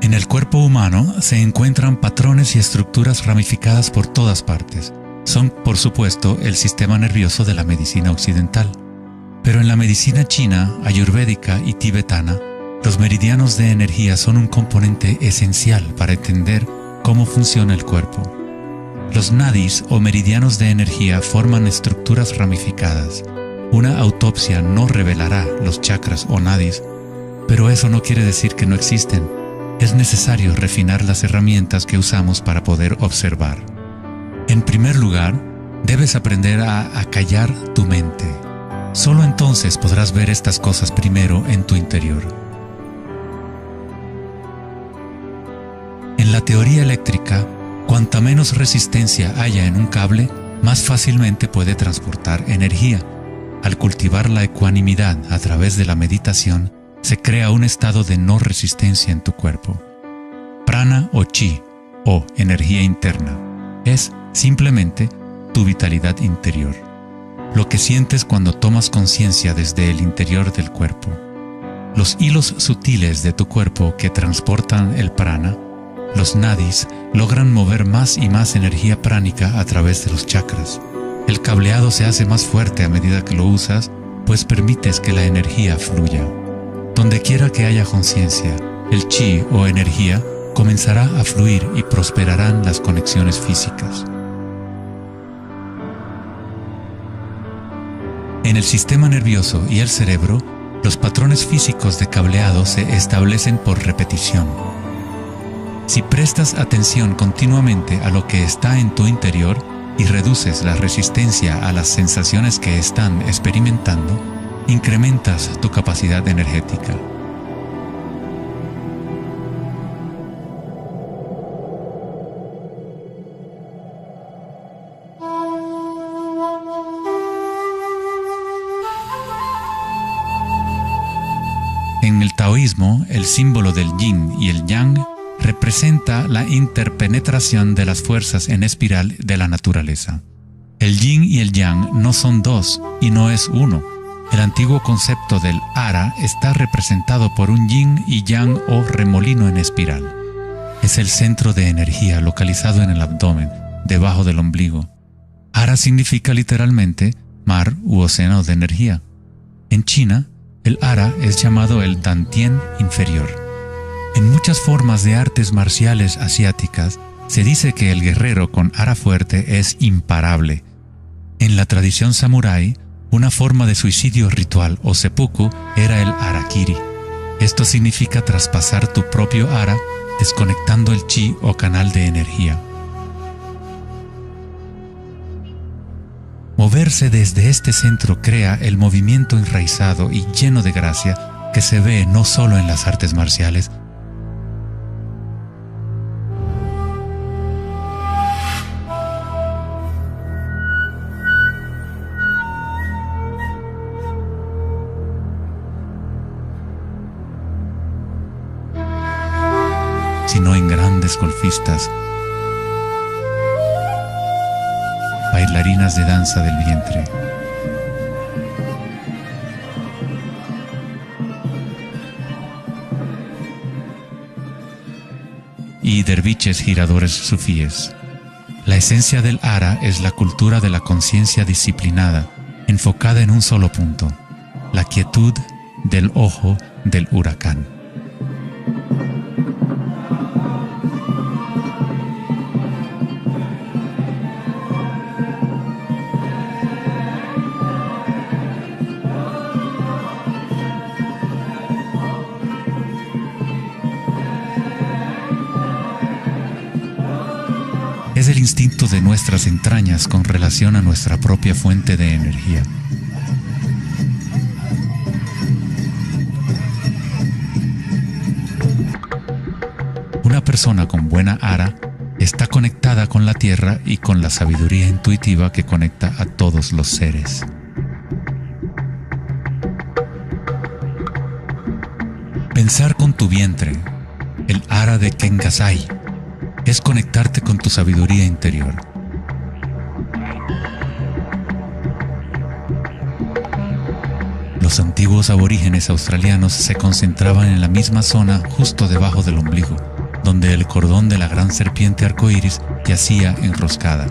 En el cuerpo humano se encuentran patrones y estructuras ramificadas por todas partes. Son, por supuesto, el sistema nervioso de la medicina occidental. Pero en la medicina china, ayurvédica y tibetana, los meridianos de energía son un componente esencial para entender cómo funciona el cuerpo. Los nadis o meridianos de energía forman estructuras ramificadas. Una autopsia no revelará los chakras o nadis, pero eso no quiere decir que no existen. Es necesario refinar las herramientas que usamos para poder observar. En primer lugar, debes aprender a acallar tu mente. Solo entonces podrás ver estas cosas primero en tu interior. En la teoría eléctrica, cuanta menos resistencia haya en un cable, más fácilmente puede transportar energía. Al cultivar la ecuanimidad a través de la meditación, se crea un estado de no resistencia en tu cuerpo. Prana o chi, o energía interna, es simplemente tu vitalidad interior. Lo que sientes cuando tomas conciencia desde el interior del cuerpo. Los hilos sutiles de tu cuerpo que transportan el prana, los nadis, logran mover más y más energía pránica a través de los chakras. El cableado se hace más fuerte a medida que lo usas, pues permites que la energía fluya. Donde quiera que haya conciencia, el chi o energía comenzará a fluir y prosperarán las conexiones físicas. En el sistema nervioso y el cerebro, los patrones físicos de cableado se establecen por repetición. Si prestas atención continuamente a lo que está en tu interior y reduces la resistencia a las sensaciones que están experimentando, incrementas tu capacidad energética. En el taoísmo, el símbolo del yin y el yang representa la interpenetración de las fuerzas en espiral de la naturaleza. El yin y el yang no son dos y no es uno. El antiguo concepto del ara está representado por un yin y yang o remolino en espiral. Es el centro de energía localizado en el abdomen, debajo del ombligo. Ara significa literalmente mar u océano de energía. En China, el ara es llamado el Dantien inferior. En muchas formas de artes marciales asiáticas, se dice que el guerrero con ara fuerte es imparable. En la tradición samurái, una forma de suicidio ritual o seppuku era el harakiri. Esto significa traspasar tu propio ara, desconectando el chi o canal de energía. Moverse desde este centro crea el movimiento enraizado y lleno de gracia que se ve no solo en las artes marciales, sino en grandes golfistas, bailarinas de danza del vientre. Y derviches giradores sufíes. La esencia del ara es la cultura de la conciencia disciplinada, enfocada en un solo punto, la quietud del ojo del huracán. Es el instinto de nuestras entrañas con relación a nuestra propia fuente de energía. Una persona con buena ara está conectada con la tierra y con la sabiduría intuitiva que conecta a todos los seres. Pensar con tu vientre, el ara de Kengasai, es conectarte con tu sabiduría interior. Los antiguos aborígenes australianos se concentraban en la misma zona justo debajo del ombligo, donde el cordón de la gran serpiente arcoíris yacía enroscada.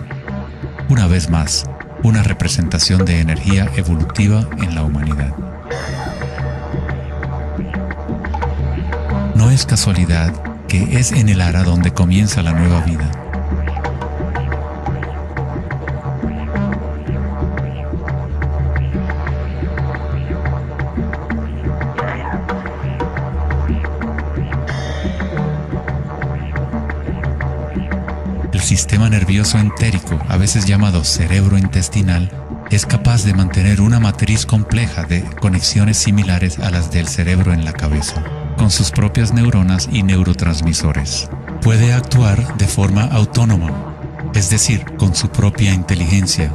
Una vez más, una representación de energía evolutiva en la humanidad. No es casualidad que es en el ara donde comienza la nueva vida. El sistema nervioso entérico, a veces llamado cerebro intestinal, es capaz de mantener una matriz compleja de conexiones similares a las del cerebro en la cabeza, con sus propias neuronas y neurotransmisores. Puede actuar de forma autónoma, es decir, con su propia inteligencia.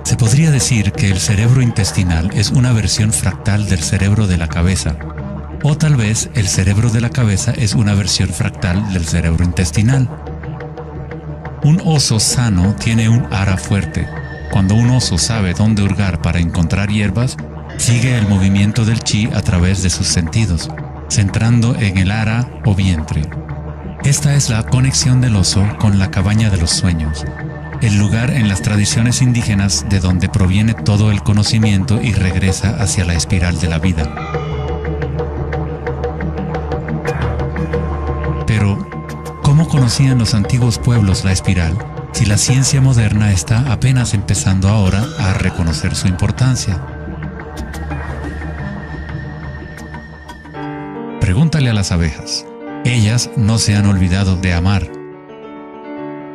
Se podría decir que el cerebro intestinal es una versión fractal del cerebro de la cabeza, o tal vez el cerebro de la cabeza es una versión fractal del cerebro intestinal. Un oso sano tiene un ara fuerte. Cuando un oso sabe dónde hurgar para encontrar hierbas, sigue el movimiento del chi a través de sus sentidos, centrando en el ara o vientre. Esta es la conexión del oso con la cabaña de los sueños, el lugar en las tradiciones indígenas de donde proviene todo el conocimiento y regresa hacia la espiral de la vida. Pero, ¿cómo conocían los antiguos pueblos la espiral, si la ciencia moderna está apenas empezando ahora a reconocer su importancia? Pregúntale a las abejas. Ellas no se han olvidado de amar.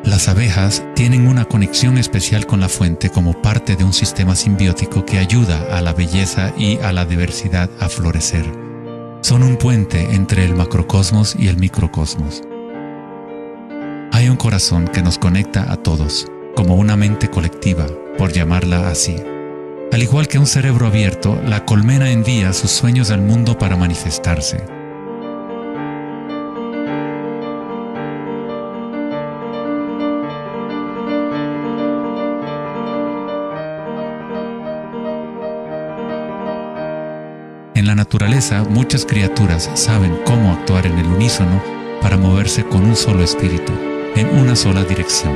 Las abejas tienen una conexión especial con la fuente como parte de un sistema simbiótico que ayuda a la belleza y a la diversidad a florecer. Son un puente entre el macrocosmos y el microcosmos. Hay un corazón que nos conecta a todos, como una mente colectiva, por llamarla así. Al igual que un cerebro abierto, la colmena envía sus sueños al mundo para manifestarse. En la naturaleza, muchas criaturas saben cómo actuar en el unísono para moverse con un solo espíritu, en una sola dirección.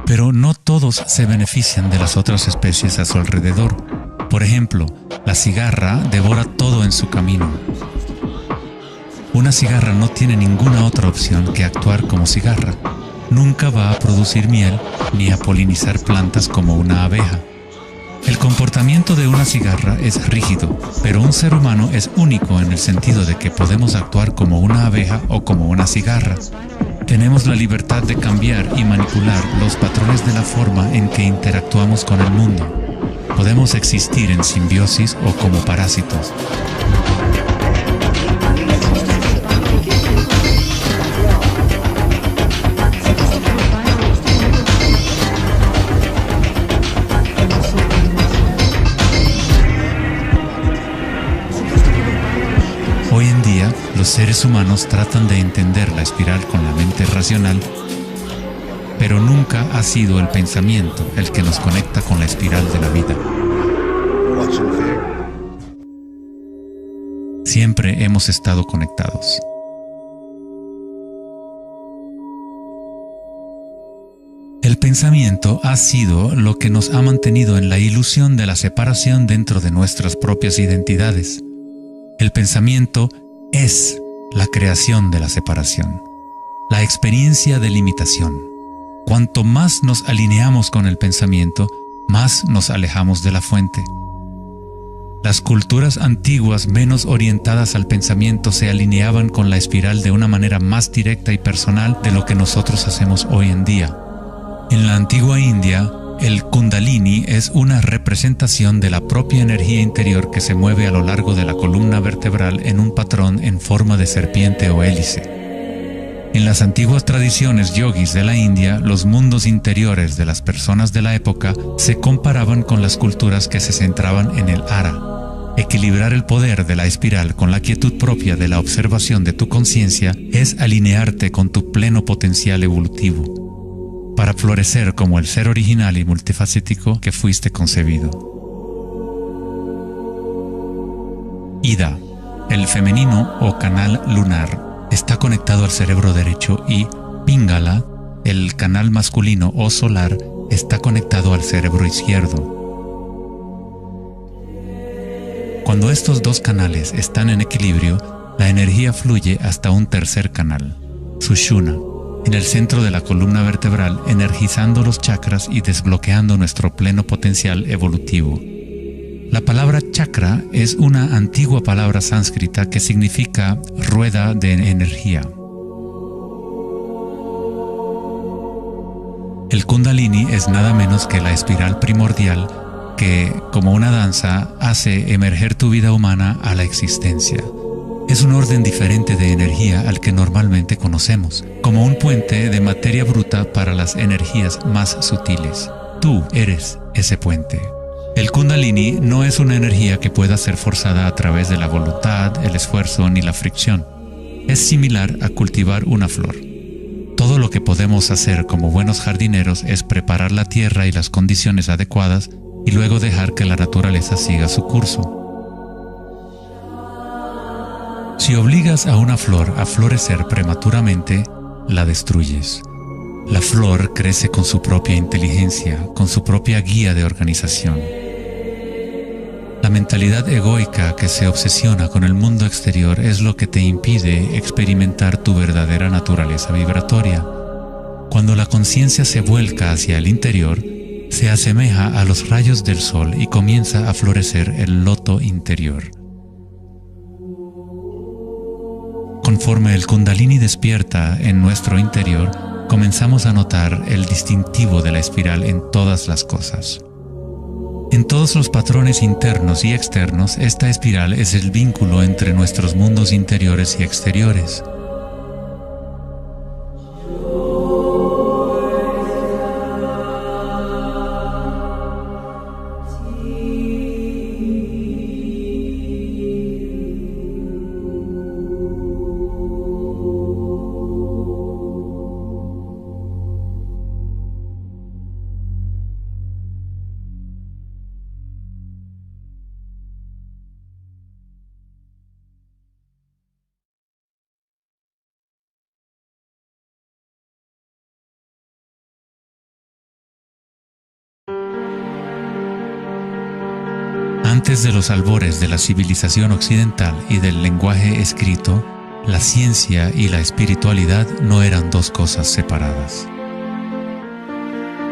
Pero no todos se benefician de las otras especies a su alrededor. Por ejemplo, la cigarra devora todo en su camino. Una cigarra no tiene ninguna otra opción que actuar como cigarra. Nunca va a producir miel ni a polinizar plantas como una abeja. El comportamiento de una cigarra es rígido, pero un ser humano es único en el sentido de que podemos actuar como una abeja o como una cigarra. Tenemos la libertad de cambiar y manipular los patrones de la forma en que interactuamos con el mundo. Podemos existir en simbiosis o como parásitos. Hoy en día, los seres humanos tratan de entender la espiral con la mente racional, pero nunca ha sido el pensamiento el que nos conecta con la espiral de la vida. Siempre hemos estado conectados. El pensamiento ha sido lo que nos ha mantenido en la ilusión de la separación dentro de nuestras propias identidades. El pensamiento es la creación de la separación, la experiencia de limitación. Cuanto más nos alineamos con el pensamiento, más nos alejamos de la fuente. Las culturas antiguas menos orientadas al pensamiento se alineaban con la espiral de una manera más directa y personal de lo que nosotros hacemos hoy en día. En la antigua India, el Kundalini es una representación de la propia energía interior que se mueve a lo largo de la columna vertebral en un patrón en forma de serpiente o hélice. En las antiguas tradiciones yogis de la India, los mundos interiores de las personas de la época se comparaban con las culturas que se centraban en el ara. Equilibrar el poder de la espiral con la quietud propia de la observación de tu conciencia es alinearte con tu pleno potencial evolutivo, para florecer como el ser original y multifacético que fuiste concebido. Ida, el femenino o canal lunar, está conectado al cerebro derecho y Pingala, el canal masculino o solar, está conectado al cerebro izquierdo. Cuando estos dos canales están en equilibrio, la energía fluye hasta un tercer canal, Sushumna, en el centro de la columna vertebral, energizando los chakras y desbloqueando nuestro pleno potencial evolutivo. La palabra chakra es una antigua palabra sánscrita que significa rueda de energía. El Kundalini es nada menos que la espiral primordial que, como una danza, hace emerger tu vida humana a la existencia. Es un orden diferente de energía al que normalmente conocemos, como un puente de materia bruta para las energías más sutiles. Tú eres ese puente. El Kundalini no es una energía que pueda ser forzada a través de la voluntad, el esfuerzo ni la fricción. Es similar a cultivar una flor. Todo lo que podemos hacer como buenos jardineros es preparar la tierra y las condiciones adecuadas y luego dejar que la naturaleza siga su curso. Si obligas a una flor a florecer prematuramente, la destruyes. La flor crece con su propia inteligencia, con su propia guía de organización. La mentalidad egoica que se obsesiona con el mundo exterior es lo que te impide experimentar tu verdadera naturaleza vibratoria. Cuando la conciencia se vuelca hacia el interior, se asemeja a los rayos del sol y comienza a florecer el loto interior. Conforme el Kundalini despierta en nuestro interior, comenzamos a notar el distintivo de la espiral en todas las cosas. En todos los patrones internos y externos, esta espiral es el vínculo entre nuestros mundos interiores y exteriores. Antes de los albores de la civilización occidental y del lenguaje escrito, la ciencia y la espiritualidad no eran dos cosas separadas.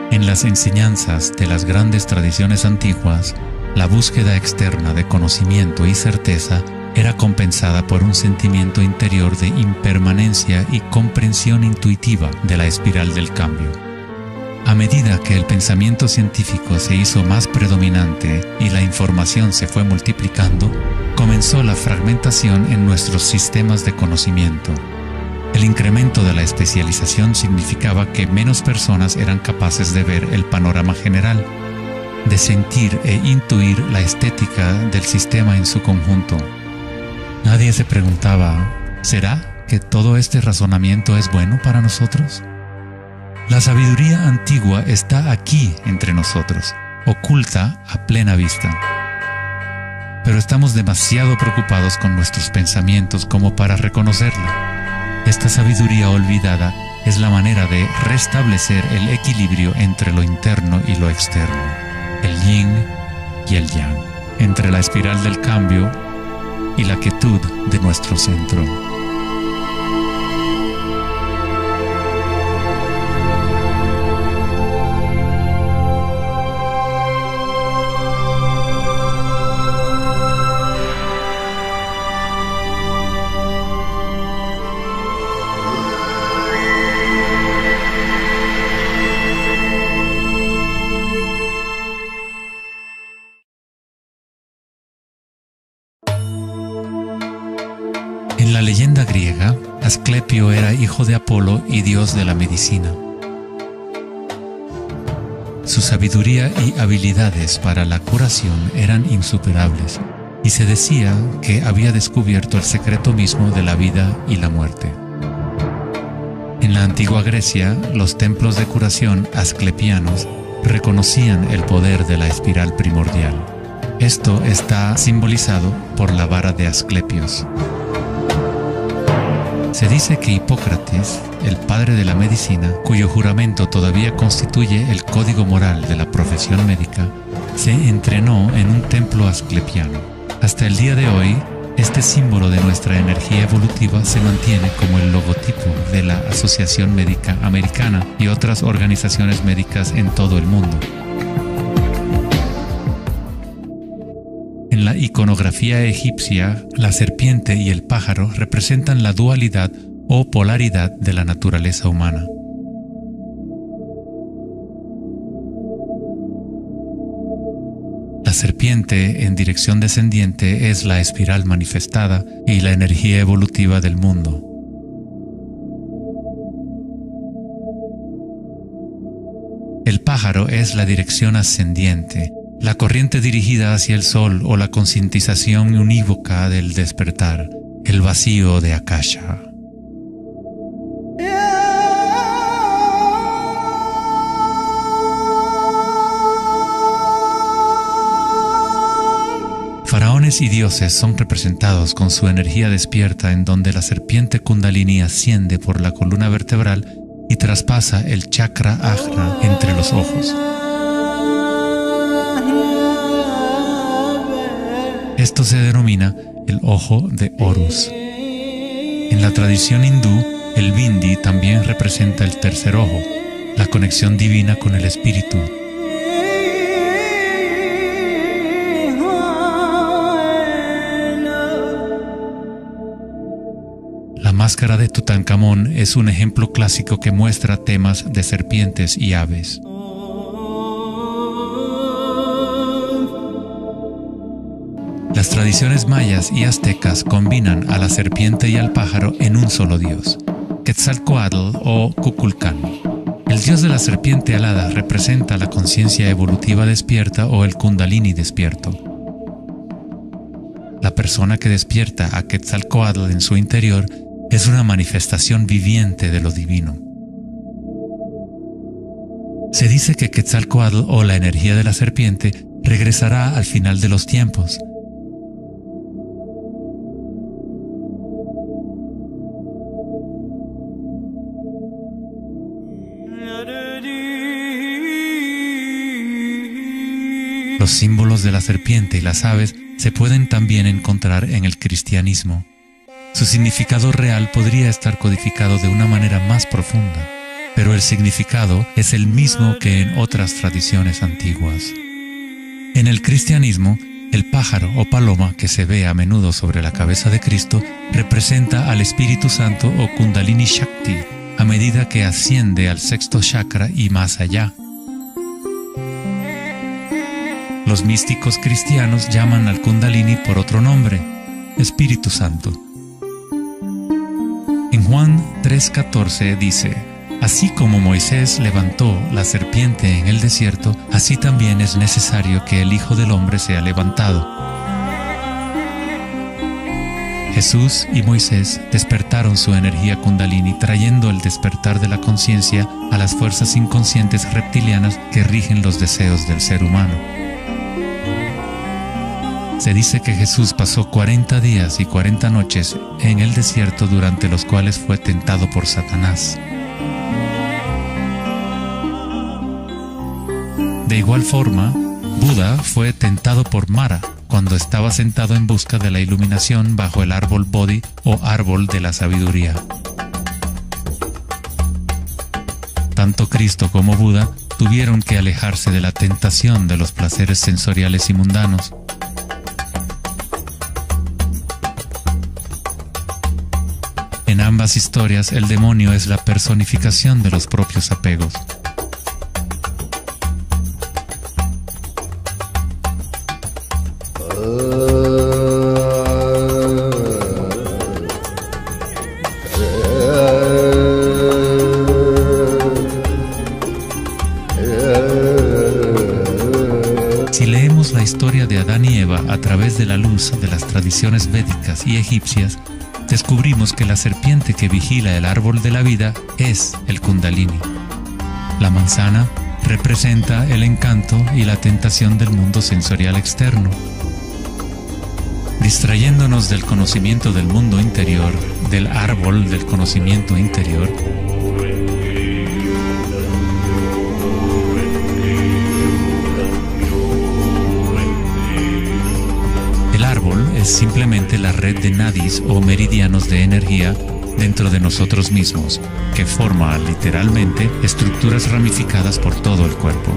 En las enseñanzas de las grandes tradiciones antiguas, la búsqueda externa de conocimiento y certeza era compensada por un sentimiento interior de impermanencia y comprensión intuitiva de la espiral del cambio. A medida que el pensamiento científico se hizo más predominante y la información se fue multiplicando, comenzó la fragmentación en nuestros sistemas de conocimiento. El incremento de la especialización significaba que menos personas eran capaces de ver el panorama general, de sentir e intuir la estética del sistema en su conjunto. Nadie se preguntaba, ¿será que todo este razonamiento es bueno para nosotros? La sabiduría antigua está aquí entre nosotros, oculta a plena vista. Pero estamos demasiado preocupados con nuestros pensamientos como para reconocerla. Esta sabiduría olvidada es la manera de restablecer el equilibrio entre lo interno y lo externo, el yin y el yang, entre la espiral del cambio y la quietud de nuestro centro. leyenda griega, Asclepio era hijo de Apolo y dios de la medicina. Su sabiduría y habilidades para la curación eran insuperables, y se decía que había descubierto el secreto mismo de la vida y la muerte. En la antigua Grecia, los templos de curación asclepianos reconocían el poder de la espiral primordial. Esto está simbolizado por la vara de Asclepios. Se dice que Hipócrates, el padre de la medicina, cuyo juramento todavía constituye el código moral de la profesión médica, se entrenó en un templo asclepiano. Hasta el día de hoy, este símbolo de nuestra energía evolutiva se mantiene como el logotipo de la Asociación Médica Americana y otras organizaciones médicas en todo el mundo. En la iconografía egipcia, la serpiente y el pájaro representan la dualidad o polaridad de la naturaleza humana. La serpiente en dirección descendiente es la espiral manifestada y la energía evolutiva del mundo. El pájaro es la dirección ascendiente, la corriente dirigida hacia el sol o la concientización unívoca del despertar, el vacío de Akasha. Faraones y dioses son representados con su energía despierta, en donde la serpiente Kundalini asciende por la columna vertebral y traspasa el chakra ajna entre los ojos. Esto se denomina el ojo de Horus. En la tradición hindú, el bindi también representa el tercer ojo, la conexión divina con el espíritu. La máscara de Tutankamón es un ejemplo clásico que muestra temas de serpientes y aves. Las tradiciones mayas y aztecas combinan a la serpiente y al pájaro en un solo dios, Quetzalcóatl o Kukulcán. El dios de la serpiente alada representa la conciencia evolutiva despierta o el Kundalini despierto. La persona que despierta a Quetzalcóatl en su interior es una manifestación viviente de lo divino. Se dice que Quetzalcóatl o la energía de la serpiente regresará al final de los tiempos. Los símbolos de la serpiente y las aves se pueden también encontrar en el cristianismo. Su significado real podría estar codificado de una manera más profunda, pero el significado es el mismo que en otras tradiciones antiguas. En el cristianismo, el pájaro o paloma que se ve a menudo sobre la cabeza de Cristo representa al Espíritu Santo o Kundalini Shakti a medida que asciende al sexto chakra y más allá. Los místicos cristianos llaman al Kundalini por otro nombre, Espíritu Santo. En Juan 3:14 dice: así como Moisés levantó la serpiente en el desierto, así también es necesario que el Hijo del Hombre sea levantado. Jesús y Moisés despertaron su energía Kundalini, trayendo el despertar de la conciencia a las fuerzas inconscientes reptilianas que rigen los deseos del ser humano. Se dice que Jesús pasó 40 días y 40 noches en el desierto, durante los cuales fue tentado por Satanás. De igual forma, Buda fue tentado por Mara cuando estaba sentado en busca de la iluminación bajo el árbol Bodhi o árbol de la sabiduría. Tanto Cristo como Buda tuvieron que alejarse de la tentación de los placeres sensoriales y mundanos. En ambas historias, el demonio es la personificación de los propios apegos. historia de Adán y Eva a través de la luz de las tradiciones védicas y egipcias, descubrimos que la serpiente que vigila el árbol de la vida es el Kundalini. La manzana representa el encanto y la tentación del mundo sensorial externo. Distrayéndonos del conocimiento del mundo interior, del árbol del conocimiento interior, el árbol es simplemente la red de nadis o meridianos de energía dentro de nosotros mismos, que forma literalmente estructuras ramificadas por todo el cuerpo.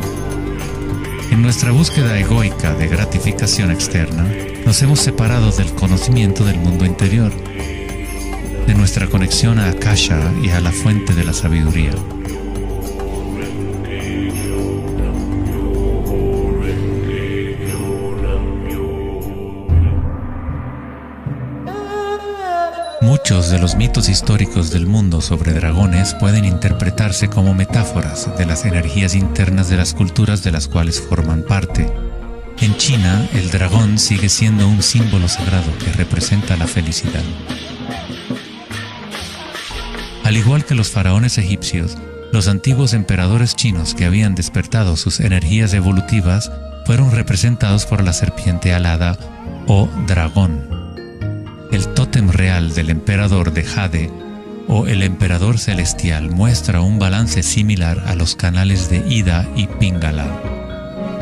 En nuestra búsqueda egoica de gratificación externa, nos hemos separado del conocimiento del mundo interior, de nuestra conexión a Akasha y a la fuente de la sabiduría. Muchos de los mitos históricos del mundo sobre dragones pueden interpretarse como metáforas de las energías internas de las culturas de las cuales forman parte. En China, el dragón sigue siendo un símbolo sagrado que representa la felicidad. Al igual que los faraones egipcios, los antiguos emperadores chinos que habían despertado sus energías evolutivas fueron representados por la serpiente alada o dragón. El tótem real del emperador de Jade o el emperador celestial muestra un balance similar a los canales de Ida y Pingala.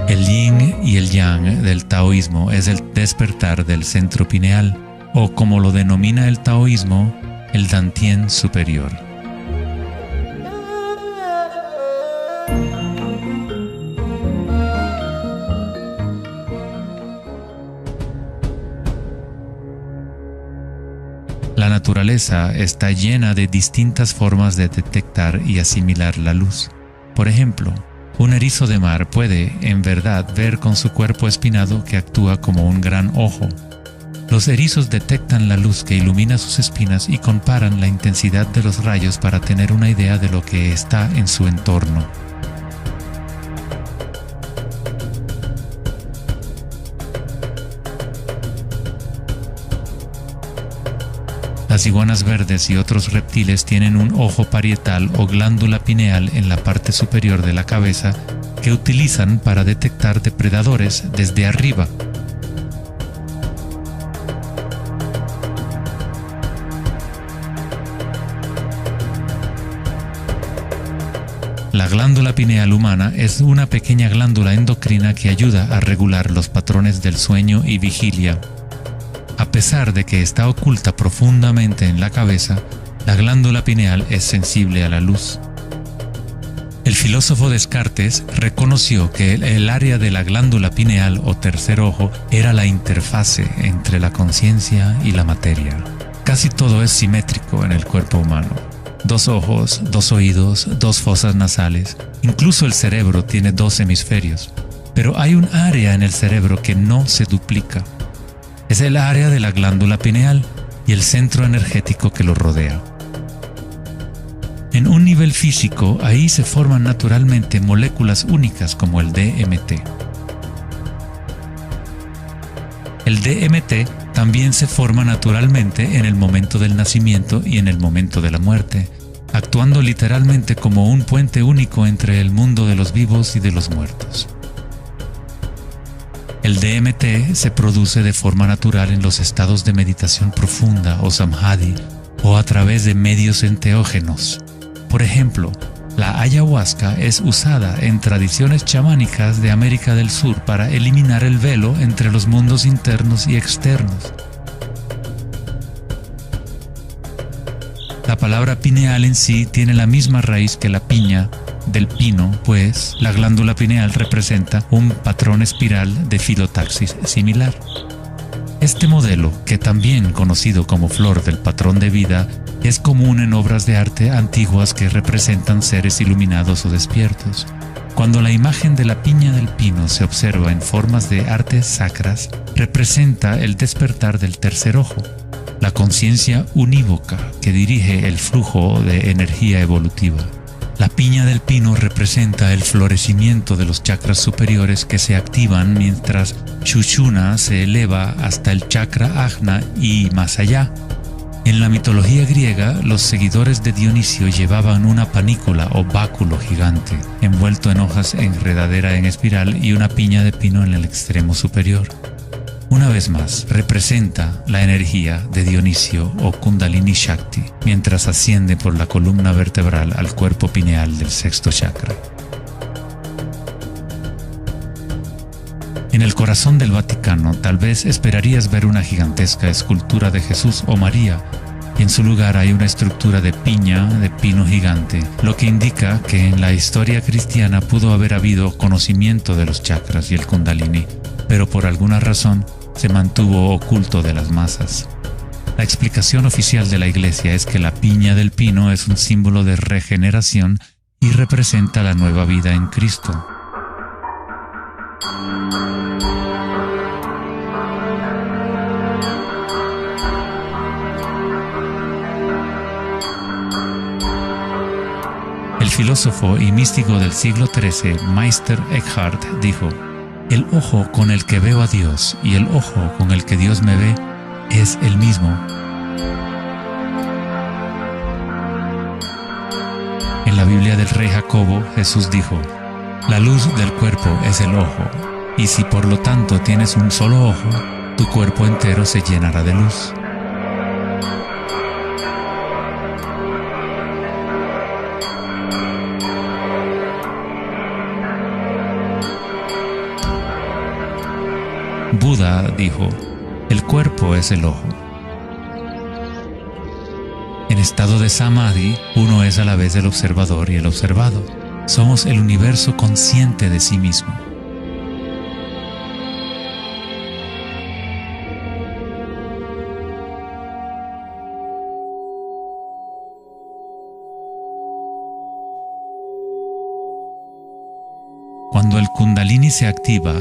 El yin y el yang del taoísmo es el despertar del centro pineal, o como lo denomina el taoísmo, el Dantien superior. La naturaleza está llena de distintas formas de detectar y asimilar la luz. Por ejemplo, un erizo de mar puede, en verdad, ver con su cuerpo espinado que actúa como un gran ojo. Los erizos detectan la luz que ilumina sus espinas y comparan la intensidad de los rayos para tener una idea de lo que está en su entorno. Las iguanas verdes y otros reptiles tienen un ojo parietal o glándula pineal en la parte superior de la cabeza que utilizan para detectar depredadores desde arriba. La glándula pineal humana es una pequeña glándula endocrina que ayuda a regular los patrones del sueño y vigilia. A pesar de que está oculta profundamente en la cabeza, la glándula pineal es sensible a la luz. El filósofo Descartes reconoció que el área de la glándula pineal o tercer ojo era la interfase entre la conciencia y la materia. Casi todo es simétrico en el cuerpo humano. 2 ojos, 2 oídos, 2 fosas nasales. Incluso el cerebro tiene 2 hemisferios. Pero hay un área en el cerebro que no se duplica. Es el área de la glándula pineal y el centro energético que lo rodea. En un nivel físico, ahí se forman naturalmente moléculas únicas como el DMT. El DMT también se forma naturalmente en el momento del nacimiento y en el momento de la muerte, actuando literalmente como un puente único entre el mundo de los vivos y de los muertos. El DMT se produce de forma natural en los estados de meditación profunda o samadhi o a través de medios enteógenos. Por ejemplo, la ayahuasca es usada en tradiciones chamánicas de América del Sur para eliminar el velo entre los mundos internos y externos. La palabra pineal en sí tiene la misma raíz que la piña del pino, pues la glándula pineal representa un patrón espiral de filotaxis similar. Este modelo, que también conocido como flor del patrón de vida, es común en obras de arte antiguas que representan seres iluminados o despiertos. Cuando la imagen de la piña del pino se observa en formas de artes sacras, representa el despertar del tercer ojo, la conciencia unívoca que dirige el flujo de energía evolutiva. La piña del pino representa el florecimiento de los chakras superiores que se activan mientras Sushumna se eleva hasta el chakra Ajna y más allá. En la mitología griega, los seguidores de Dionisio llevaban una panícula o báculo gigante, envuelto en hojas enredadera en espiral y una piña de pino en el extremo superior. Una vez más, representa la energía de Dionisio o Kundalini Shakti, mientras asciende por la columna vertebral al cuerpo pineal del sexto chakra. En el corazón del Vaticano, tal vez esperarías ver una gigantesca escultura de Jesús o María, y en su lugar hay una estructura de piña de pino gigante, lo que indica que en la historia cristiana pudo haber habido conocimiento de los chakras y el Kundalini, pero por alguna razón se mantuvo oculto de las masas. La explicación oficial de la Iglesia es que la piña del pino es un símbolo de regeneración y representa la nueva vida en Cristo. El filósofo y místico del siglo XIII, Meister Eckhart, dijo: "El ojo con el que veo a Dios y el ojo con el que Dios me ve es el mismo". En la Biblia del rey Jacobo, Jesús dijo: "La luz del cuerpo es el ojo, y si por lo tanto tienes un solo ojo, tu cuerpo entero se llenará de luz". Buda dijo: "El cuerpo es el ojo". En estado de samadhi, uno es a la vez el observador y el observado. Somos el universo consciente de sí mismo. Cuando el Kundalini se activa,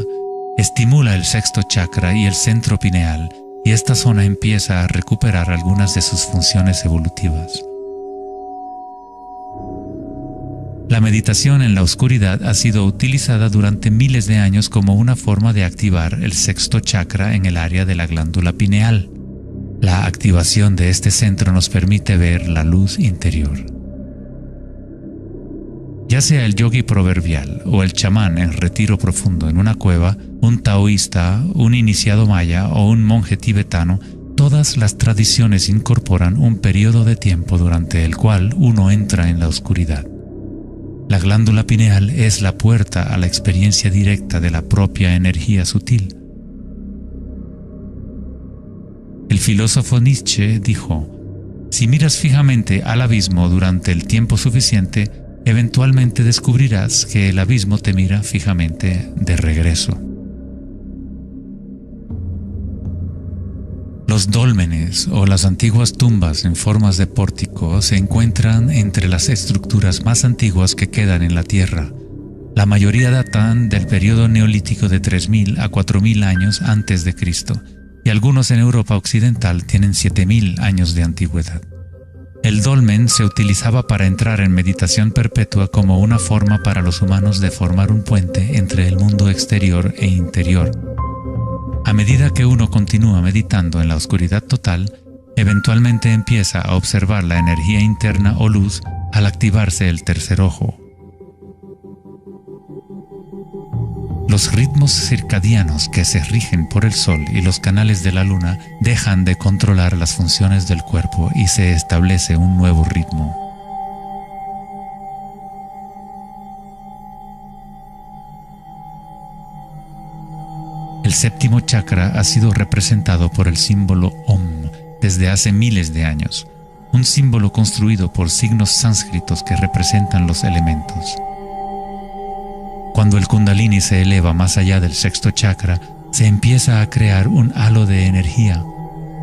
estimula el sexto chakra y el centro pineal, y esta zona empieza a recuperar algunas de sus funciones evolutivas. La meditación en la oscuridad ha sido utilizada durante miles de años como una forma de activar el sexto chakra en el área de la glándula pineal. La activación de este centro nos permite ver la luz interior. Ya sea el yogi proverbial o el chamán en retiro profundo en una cueva, un taoísta, un iniciado maya o un monje tibetano, todas las tradiciones incorporan un periodo de tiempo durante el cual uno entra en la oscuridad. La glándula pineal es la puerta a la experiencia directa de la propia energía sutil. El filósofo Nietzsche dijo: "Si miras fijamente al abismo durante el tiempo suficiente, eventualmente descubrirás que el abismo te mira fijamente de regreso". Los dólmenes o las antiguas tumbas en formas de pórtico se encuentran entre las estructuras más antiguas que quedan en la Tierra. La mayoría datan del periodo neolítico de 3000 a 4000 años antes de Cristo, y algunos en Europa occidental tienen 7000 años de antigüedad. El dolmen se utilizaba para entrar en meditación perpetua como una forma para los humanos de formar un puente entre el mundo exterior e interior. A medida que uno continúa meditando en la oscuridad total, eventualmente empieza a observar la energía interna o luz al activarse el tercer ojo. Los ritmos circadianos que se rigen por el sol y los canales de la luna dejan de controlar las funciones del cuerpo y se establece un nuevo ritmo. El séptimo chakra ha sido representado por el símbolo Om desde hace miles de años, un símbolo construido por signos sánscritos que representan los elementos. Cuando el Kundalini se eleva más allá del sexto chakra, se empieza a crear un halo de energía.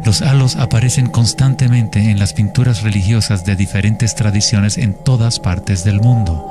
Los halos aparecen constantemente en las pinturas religiosas de diferentes tradiciones en todas partes del mundo.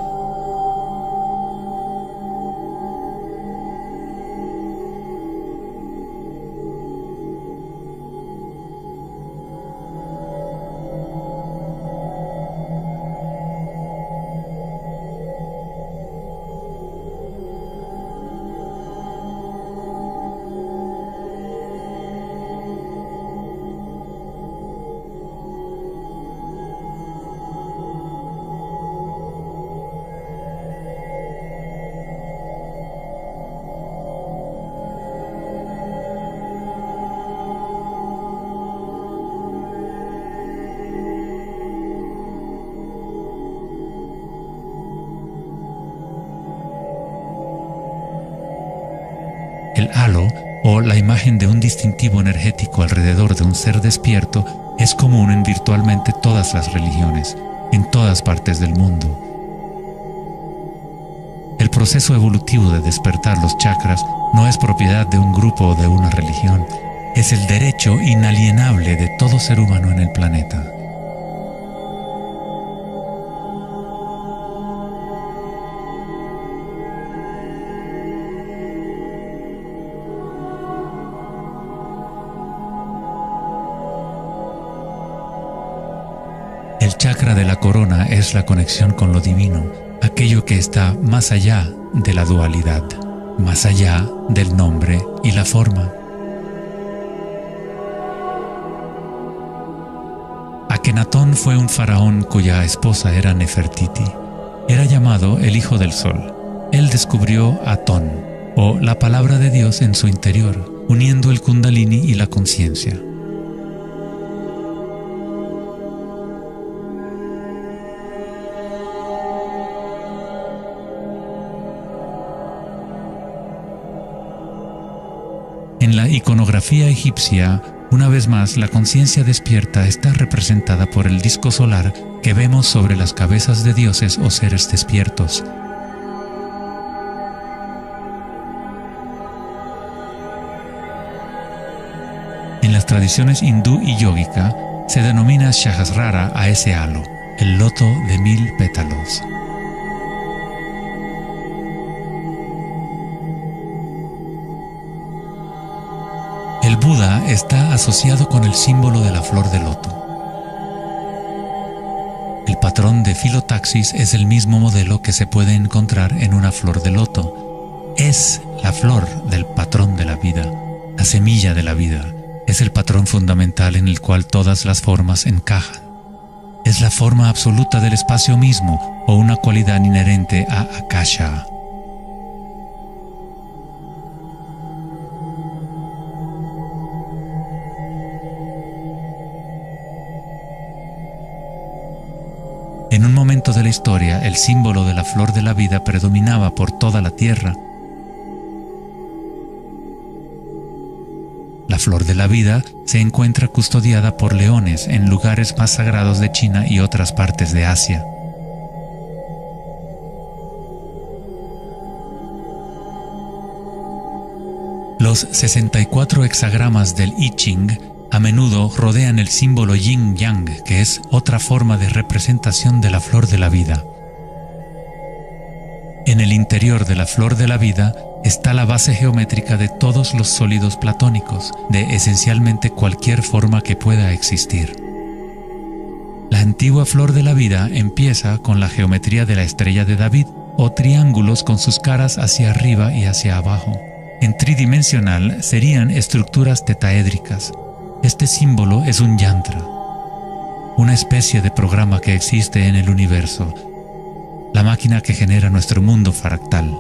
El halo, o la imagen de un distintivo energético alrededor de un ser despierto, es común en virtualmente todas las religiones, en todas partes del mundo. El proceso evolutivo de despertar los chakras no es propiedad de un grupo o de una religión, es el derecho inalienable de todo ser humano en el planeta. El chakra de la corona es la conexión con lo divino, aquello que está más allá de la dualidad, más allá del nombre y la forma. Akenatón fue un faraón cuya esposa era Nefertiti. Era llamado el Hijo del Sol. Él descubrió Atón, o la palabra de Dios en su interior, uniendo el Kundalini y la conciencia. En la iconografía egipcia, una vez más, la conciencia despierta está representada por el disco solar que vemos sobre las cabezas de dioses o seres despiertos. En las tradiciones hindú y yógica, se denomina Sahasrara a ese halo, el loto de 1000 pétalos. El Buda está asociado con el símbolo de la flor de loto. El patrón de filotaxis es el mismo modelo que se puede encontrar en una flor de loto. Es la flor del patrón de la vida, la semilla de la vida. Es el patrón fundamental en el cual todas las formas encajan. Es la forma absoluta del espacio mismo o una cualidad inherente a Akasha. En un momento de la historia, el símbolo de la flor de la vida predominaba por toda la tierra. La flor de la vida se encuentra custodiada por leones en lugares más sagrados de China y otras partes de Asia. Los 64 hexagramas del I Ching a menudo rodean el símbolo yin-yang, que es otra forma de representación de la flor de la vida. En el interior de la flor de la vida está la base geométrica de todos los sólidos platónicos, de esencialmente cualquier forma que pueda existir. La antigua flor de la vida empieza con la geometría de la estrella de David, o triángulos con sus caras hacia arriba y hacia abajo. En tridimensional serían estructuras tetaédricas. Este símbolo es un yantra, una especie de programa que existe en el universo, la máquina que genera nuestro mundo fractal.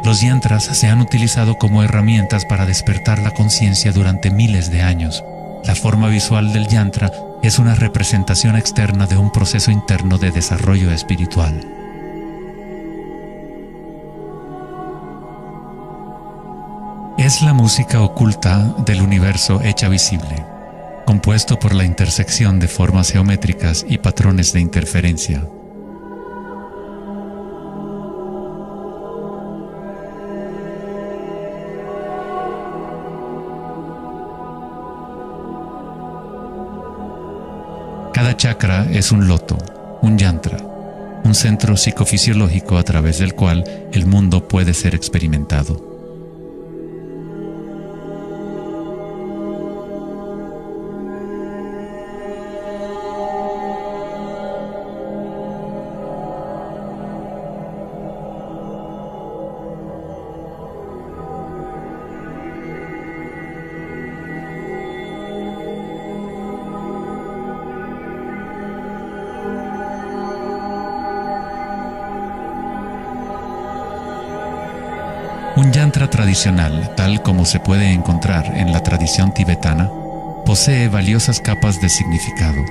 Los yantras se han utilizado como herramientas para despertar la conciencia durante miles de años. La forma visual del yantra es una representación externa de un proceso interno de desarrollo espiritual. Es la música oculta del universo hecha visible, compuesto por la intersección de formas geométricas y patrones de interferencia. Cada chakra es un loto, un yantra, un centro psicofisiológico a través del cual el mundo puede ser experimentado. Un yantra tradicional, tal como se puede encontrar en la tradición tibetana, posee valiosas capas de significado,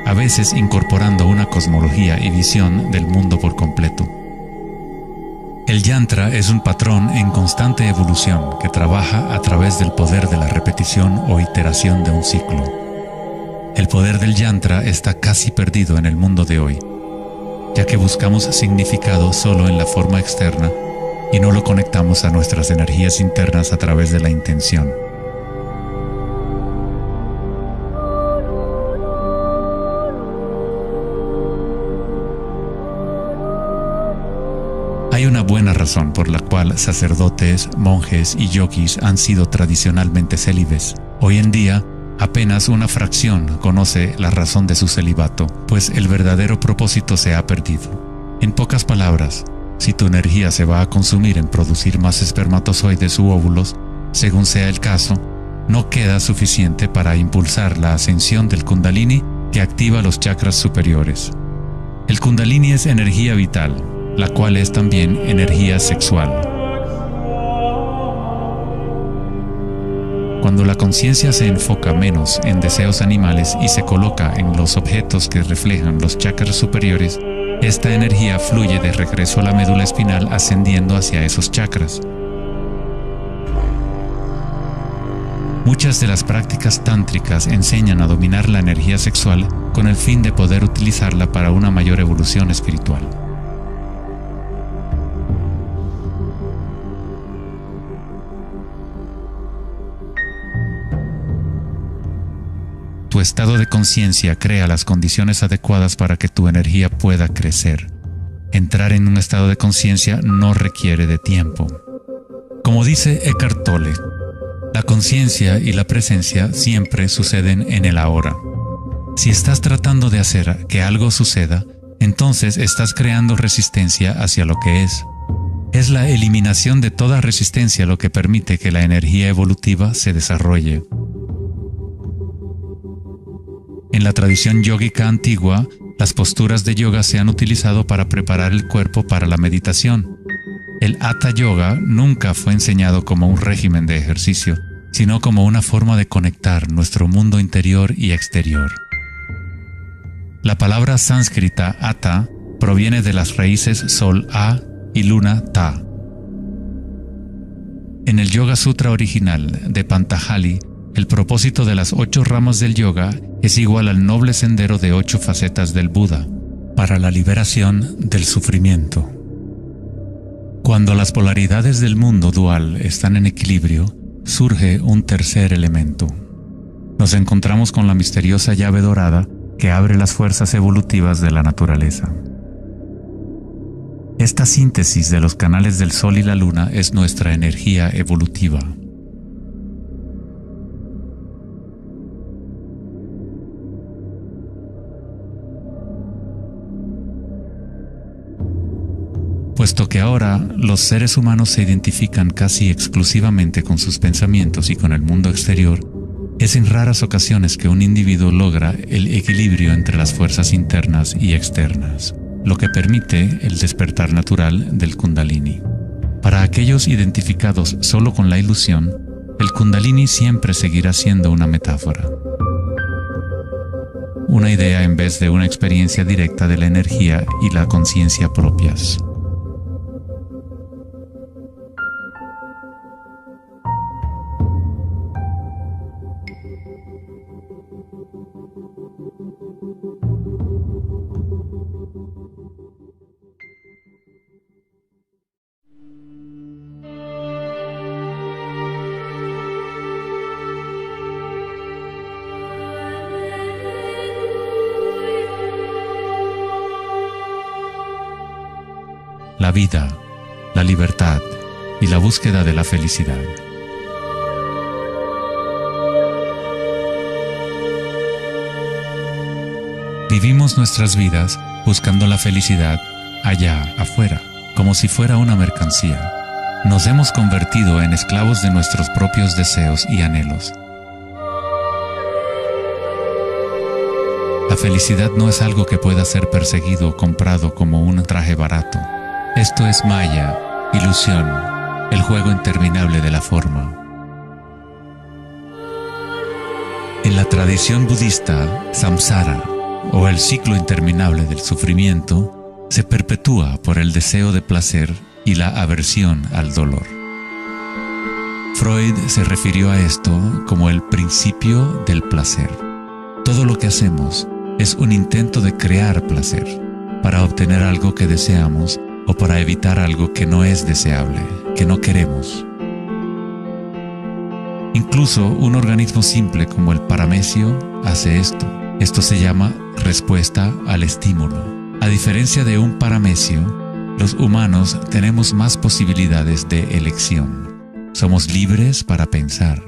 a veces incorporando una cosmología y visión del mundo por completo. El yantra es un patrón en constante evolución que trabaja a través del poder de la repetición o iteración de un ciclo. El poder del yantra está casi perdido en el mundo de hoy, ya que buscamos significado solo en la forma externa y no lo conectamos a nuestras energías internas a través de la intención. Hay una buena razón por la cual sacerdotes, monjes y yogis han sido tradicionalmente célibes. Hoy en día, apenas una fracción conoce la razón de su celibato, pues el verdadero propósito se ha perdido. En pocas palabras, si tu energía se va a consumir en producir más espermatozoides u óvulos, según sea el caso, no queda suficiente para impulsar la ascensión del Kundalini que activa los chakras superiores. El Kundalini es energía vital, la cual es también energía sexual. Cuando la conciencia se enfoca menos en deseos animales y se coloca en los objetos que reflejan los chakras superiores, esta energía fluye de regreso a la médula espinal ascendiendo hacia esos chakras. Muchas de las prácticas tántricas enseñan a dominar la energía sexual con el fin de poder utilizarla para una mayor evolución espiritual. Tu estado de conciencia crea las condiciones adecuadas para que tu energía pueda crecer. Entrar en un estado de conciencia no requiere de tiempo. Como dice Eckhart Tolle, la conciencia y la presencia siempre suceden en el ahora. Si estás tratando de hacer que algo suceda, entonces estás creando resistencia hacia lo que es. Es la eliminación de toda resistencia lo que permite que la energía evolutiva se desarrolle. En la tradición yógica antigua, las posturas de yoga se han utilizado para preparar el cuerpo para la meditación. El Hatha Yoga nunca fue enseñado como un régimen de ejercicio, sino como una forma de conectar nuestro mundo interior y exterior. La palabra sánscrita Hatha proviene de las raíces Sol A y Luna Ta. En el Yoga Sutra original de Patanjali, el propósito de las 8 ramas del yoga es igual al noble sendero de 8 facetas del Buda, para la liberación del sufrimiento. Cuando las polaridades del mundo dual están en equilibrio, surge un tercer elemento. Nos encontramos con la misteriosa llave dorada que abre las fuerzas evolutivas de la naturaleza. Esta síntesis de los canales del Sol y la Luna es nuestra energía evolutiva. Puesto que ahora los seres humanos se identifican casi exclusivamente con sus pensamientos y con el mundo exterior, es en raras ocasiones que un individuo logra el equilibrio entre las fuerzas internas y externas, lo que permite el despertar natural del Kundalini. Para aquellos identificados solo con la ilusión, el Kundalini siempre seguirá siendo una metáfora. Una idea en vez de una experiencia directa de la energía y la conciencia propias. La vida, la libertad y la búsqueda de la felicidad. Vivimos nuestras vidas buscando la felicidad allá afuera, como si fuera una mercancía. Nos hemos convertido en esclavos de nuestros propios deseos y anhelos. La felicidad no es algo que pueda ser perseguido o comprado como un traje barato. Esto es maya, ilusión, el juego interminable de la forma. En la tradición budista, samsara, o el ciclo interminable del sufrimiento, se perpetúa por el deseo de placer y la aversión al dolor. Freud se refirió a esto como el principio del placer. Todo lo que hacemos es un intento de crear placer, para obtener algo que deseamos o para evitar algo que no es deseable, que no queremos. Incluso un organismo simple como el paramecio hace esto. Esto se llama respuesta al estímulo. A diferencia de un paramecio, los humanos tenemos más posibilidades de elección. Somos libres para pensar,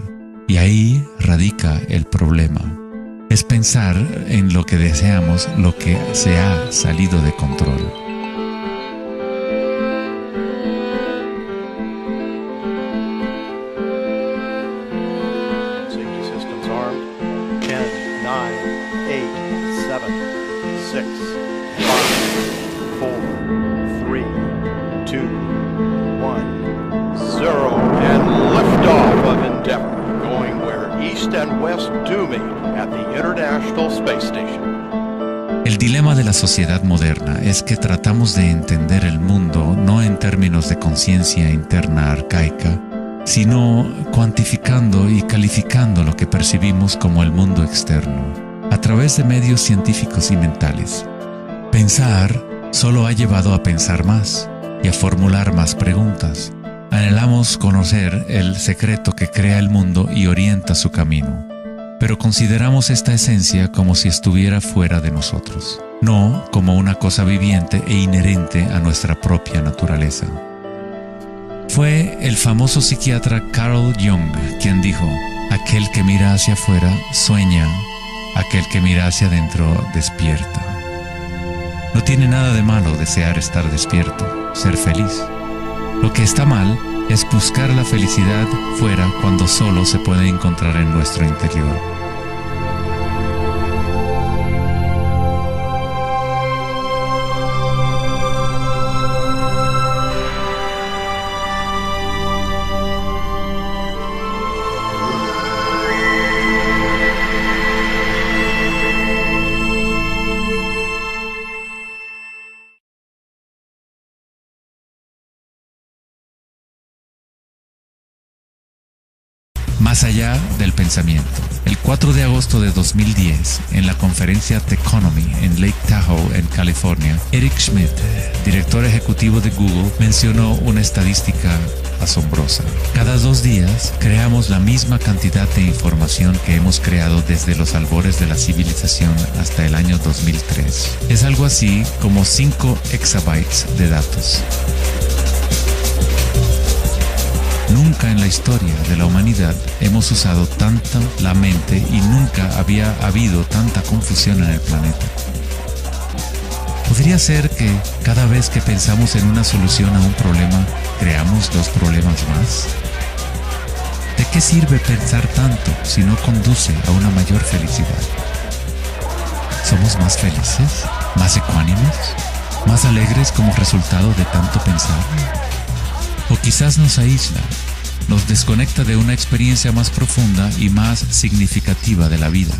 y ahí radica el problema. Es pensar en lo que deseamos, lo que se ha salido de control. Safety systems armed. 10, 9, 8, 7, 6, 5, 4, 3, 2, 1, 0, and liftoff of Endeavour, going where east and west do meet at the International Space Station. El dilema de la sociedad moderna es que tratamos de entender el mundo no en términos de conciencia interna arcaica, sino cuantificando y calificando lo que percibimos como el mundo externo, a través de medios científicos y mentales. Pensar solo ha llevado a pensar más y a formular más preguntas. Anhelamos conocer el secreto que crea el mundo y orienta su camino, pero consideramos esta esencia como si estuviera fuera de nosotros, no como una cosa viviente e inherente a nuestra propia naturaleza. Fue el famoso psiquiatra Carl Jung quien dijo: aquel que mira hacia afuera sueña, aquel que mira hacia adentro despierta. No tiene nada de malo desear estar despierto, ser feliz. Lo que está mal es buscar la felicidad fuera cuando solo se puede encontrar en nuestro interior. Más allá del pensamiento. El 4 de agosto de 2010, en la conferencia Techonomy en Lake Tahoe, en California, Eric Schmidt, director ejecutivo de Google, mencionó una estadística asombrosa. Cada 2 días creamos la misma cantidad de información que hemos creado desde los albores de la civilización hasta el año 2003. Es algo así como 5 exabytes de datos. Nunca en la historia de la humanidad hemos usado tanto la mente y nunca había habido tanta confusión en el planeta. ¿Podría ser que cada vez que pensamos en una solución a un problema, creamos 2 problemas más? ¿De qué sirve pensar tanto si no conduce a una mayor felicidad? ¿Somos más felices? ¿Más ecuánimes? ¿Más alegres como resultado de tanto pensar? O quizás nos aísla, nos desconecta de una experiencia más profunda y más significativa de la vida.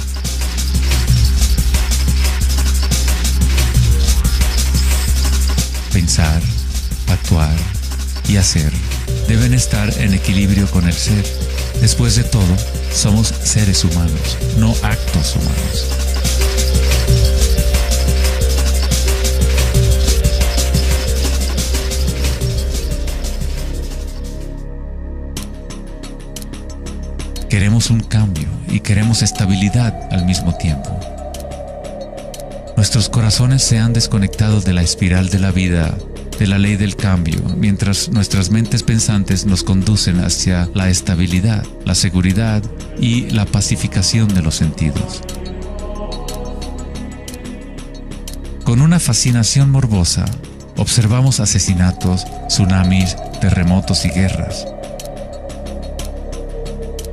Pensar, actuar y hacer deben estar en equilibrio con el ser. Después de todo, somos seres humanos, no actos humanos. Queremos un cambio y queremos estabilidad al mismo tiempo. Nuestros corazones se han desconectado de la espiral de la vida, de la ley del cambio, mientras nuestras mentes pensantes nos conducen hacia la estabilidad, la seguridad y la pacificación de los sentidos. Con una fascinación morbosa, observamos asesinatos, tsunamis, terremotos y guerras.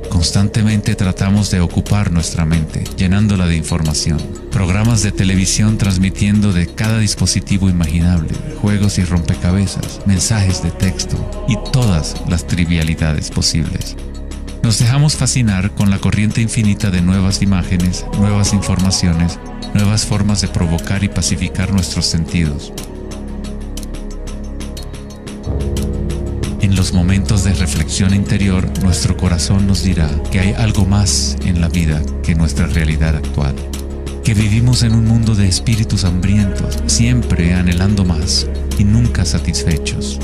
Constantemente tratamos de ocupar nuestra mente, llenándola de información. Programas de televisión transmitiendo de cada dispositivo imaginable, juegos y rompecabezas, mensajes de texto y todas las trivialidades posibles. Nos dejamos fascinar con la corriente infinita de nuevas imágenes, nuevas informaciones, nuevas formas de provocar y pacificar nuestros sentidos. los momentos de reflexión interior, nuestro corazón nos dirá que hay algo más en la vida que nuestra realidad actual, que vivimos en un mundo de espíritus hambrientos, siempre anhelando más y nunca satisfechos.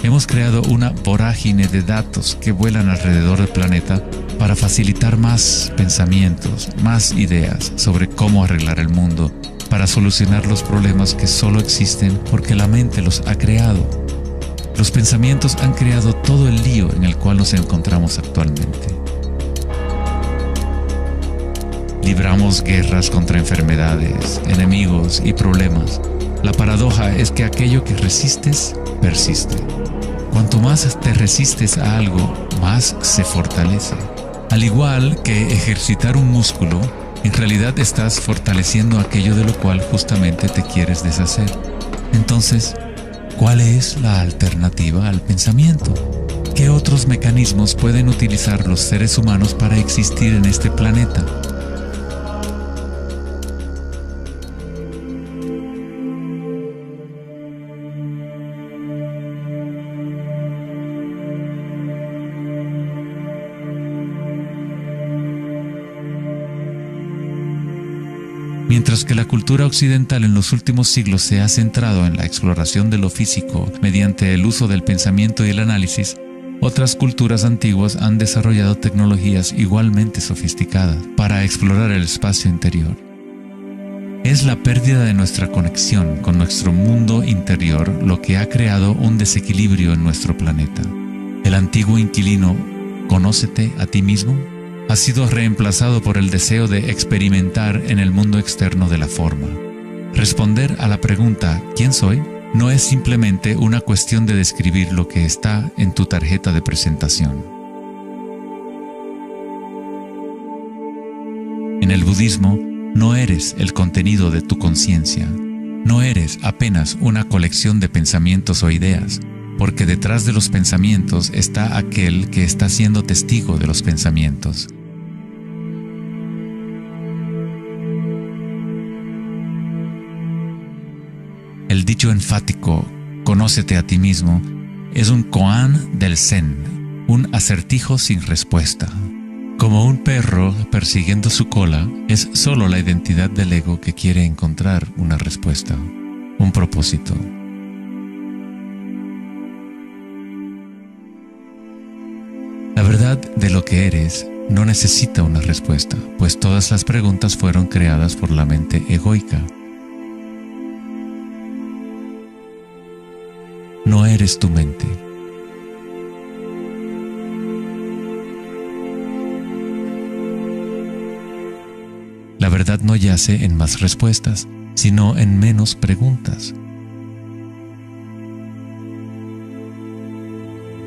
Hemos creado una vorágine de datos que vuelan alrededor del planeta para facilitar más pensamientos, más ideas sobre cómo arreglar el mundo, para solucionar los problemas que solo existen porque la mente los ha creado. Los pensamientos han creado todo el lío en el cual nos encontramos actualmente. Libramos guerras contra enfermedades, enemigos y problemas. La paradoja es que aquello que resistes, persiste. Cuanto más te resistes a algo, más se fortalece. Al igual que ejercitar un músculo, en realidad estás fortaleciendo aquello de lo cual justamente te quieres deshacer. Entonces, ¿cuál es la alternativa al pensamiento? ¿Qué otros mecanismos pueden utilizar los seres humanos para existir en este planeta? Mientras que la cultura occidental en los últimos siglos se ha centrado en la exploración de lo físico mediante el uso del pensamiento y el análisis, otras culturas antiguas han desarrollado tecnologías igualmente sofisticadas para explorar el espacio interior. Es la pérdida de nuestra conexión con nuestro mundo interior lo que ha creado un desequilibrio en nuestro planeta. El antiguo inquilino, «Conócete a ti mismo», ha sido reemplazado por el deseo de experimentar en el mundo externo de la forma. Responder a la pregunta ¿quién soy? No es simplemente una cuestión de describir lo que está en tu tarjeta de presentación. En el budismo, no eres el contenido de tu conciencia. No eres apenas una colección de pensamientos o ideas, porque detrás de los pensamientos está aquel que está siendo testigo de los pensamientos. El dicho enfático, «Conócete a ti mismo», es un koan del Zen, un acertijo sin respuesta. Como un perro persiguiendo su cola, es solo la identidad del ego que quiere encontrar una respuesta, un propósito. La verdad de lo que eres no necesita una respuesta, pues todas las preguntas fueron creadas por la mente egoica. No eres tu mente. La verdad no yace en más respuestas, sino en menos preguntas.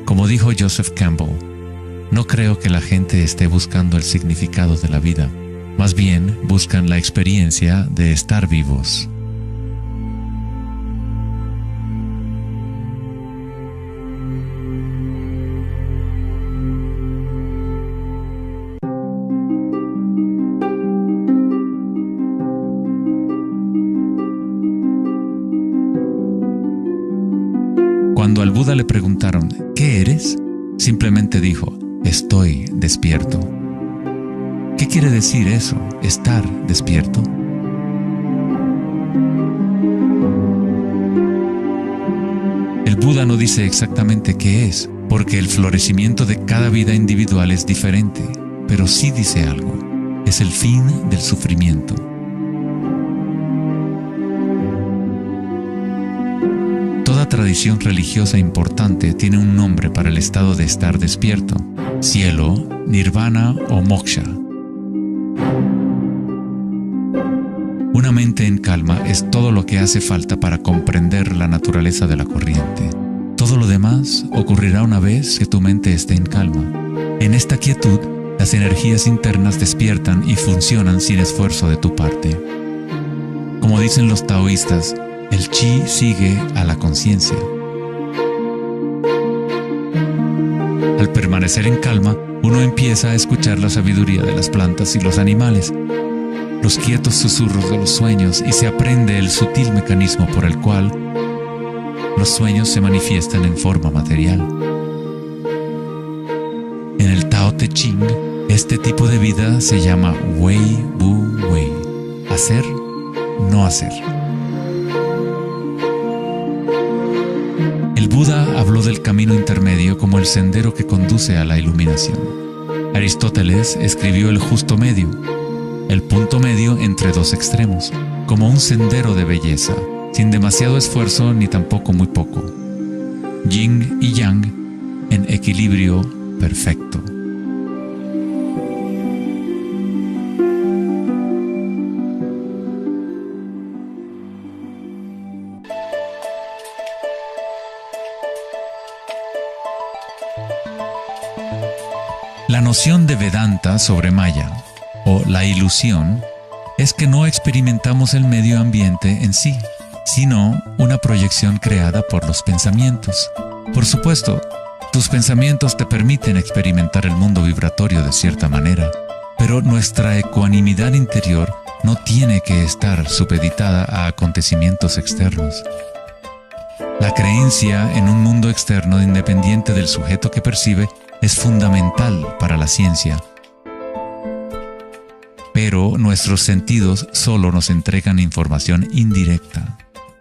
Como dijo Joseph Campbell, no creo que la gente esté buscando el significado de la vida, más bien buscan la experiencia de estar vivos. Cuando al Buda le preguntaron, ¿qué eres?, simplemente dijo, estoy despierto. ¿Qué quiere decir eso, estar despierto? El Buda no dice exactamente qué es, porque el florecimiento de cada vida individual es diferente, pero sí dice algo, es el fin del sufrimiento. Toda tradición religiosa importante tiene un nombre para el estado de estar despierto: cielo, nirvana o moksha. Una mente en calma es todo lo que hace falta para comprender la naturaleza de la corriente. Todo lo demás ocurrirá una vez que tu mente esté en calma. En esta quietud, las energías internas despiertan y funcionan sin esfuerzo de tu parte. Como dicen los taoístas, el chi sigue a la conciencia. Al permanecer en calma, uno empieza a escuchar la sabiduría de las plantas y los animales, los quietos susurros de los sueños, y se aprende el sutil mecanismo por el cual los sueños se manifiestan en forma material. En el Tao Te Ching, este tipo de vida se llama Wei Wu Wei, hacer, no hacer. El Buda habló del camino intermedio como el sendero que conduce a la iluminación. Aristóteles escribió el justo medio, el punto medio entre dos extremos, como un sendero de belleza, sin demasiado esfuerzo ni tampoco muy poco. Yin y Yang en equilibrio perfecto. La noción de Vedanta sobre Maya, o la ilusión, es que no experimentamos el medio ambiente en sí, sino una proyección creada por los pensamientos. Por supuesto, tus pensamientos te permiten experimentar el mundo vibratorio de cierta manera, pero nuestra ecuanimidad interior no tiene que estar supeditada a acontecimientos externos. La creencia en un mundo externo independiente del sujeto que percibe es fundamental para la ciencia. Pero nuestros sentidos solo nos entregan información indirecta.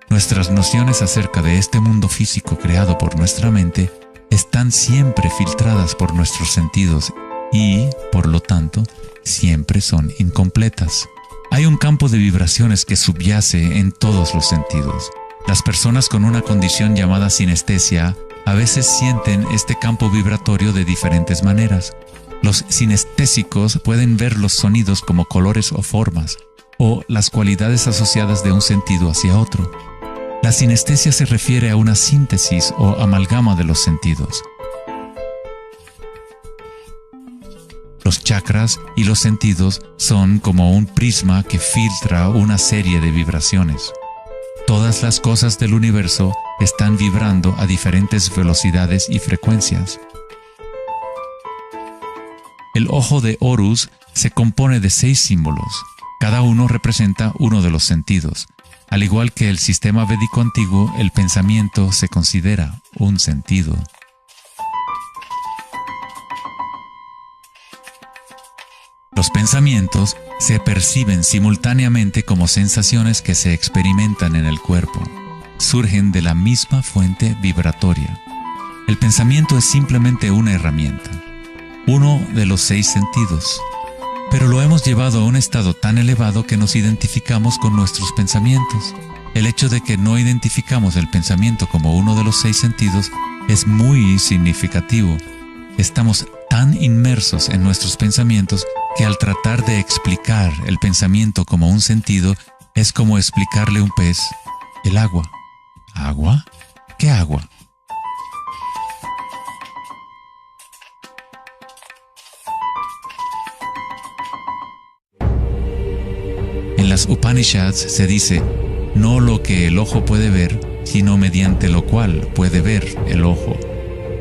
Nuestras nociones acerca de este mundo físico creado por nuestra mente están siempre filtradas por nuestros sentidos y, por lo tanto, siempre son incompletas. Hay un campo de vibraciones que subyace en todos los sentidos. Las personas con una condición llamada sinestesia a veces sienten este campo vibratorio de diferentes maneras. Los sinestésicos pueden ver los sonidos como colores o formas, o las cualidades asociadas de un sentido hacia otro. La sinestesia se refiere a una síntesis o amalgama de los sentidos. Los chakras y los sentidos son como un prisma que filtra una serie de vibraciones. Todas las cosas del universo están vibrando a diferentes velocidades y frecuencias. El ojo de Horus se compone de 6 símbolos. Cada uno representa uno de los sentidos. Al igual que el sistema védico antiguo, el pensamiento se considera un sentido. Los pensamientos se perciben simultáneamente como sensaciones que se experimentan en el cuerpo. Surgen de la misma fuente vibratoria. El pensamiento es simplemente una herramienta, uno de los 6 sentidos, pero lo hemos llevado a un estado tan elevado que nos identificamos con nuestros pensamientos. El hecho de que no identificamos el pensamiento como uno de los 6 sentidos es muy significativo. Estamos tan inmersos en nuestros pensamientos que al tratar de explicar el pensamiento como un sentido, es como explicarle a un pez el agua. ¿Agua? ¿Qué agua? En las Upanishads se dice, no lo que el ojo puede ver, sino mediante lo cual puede ver el ojo.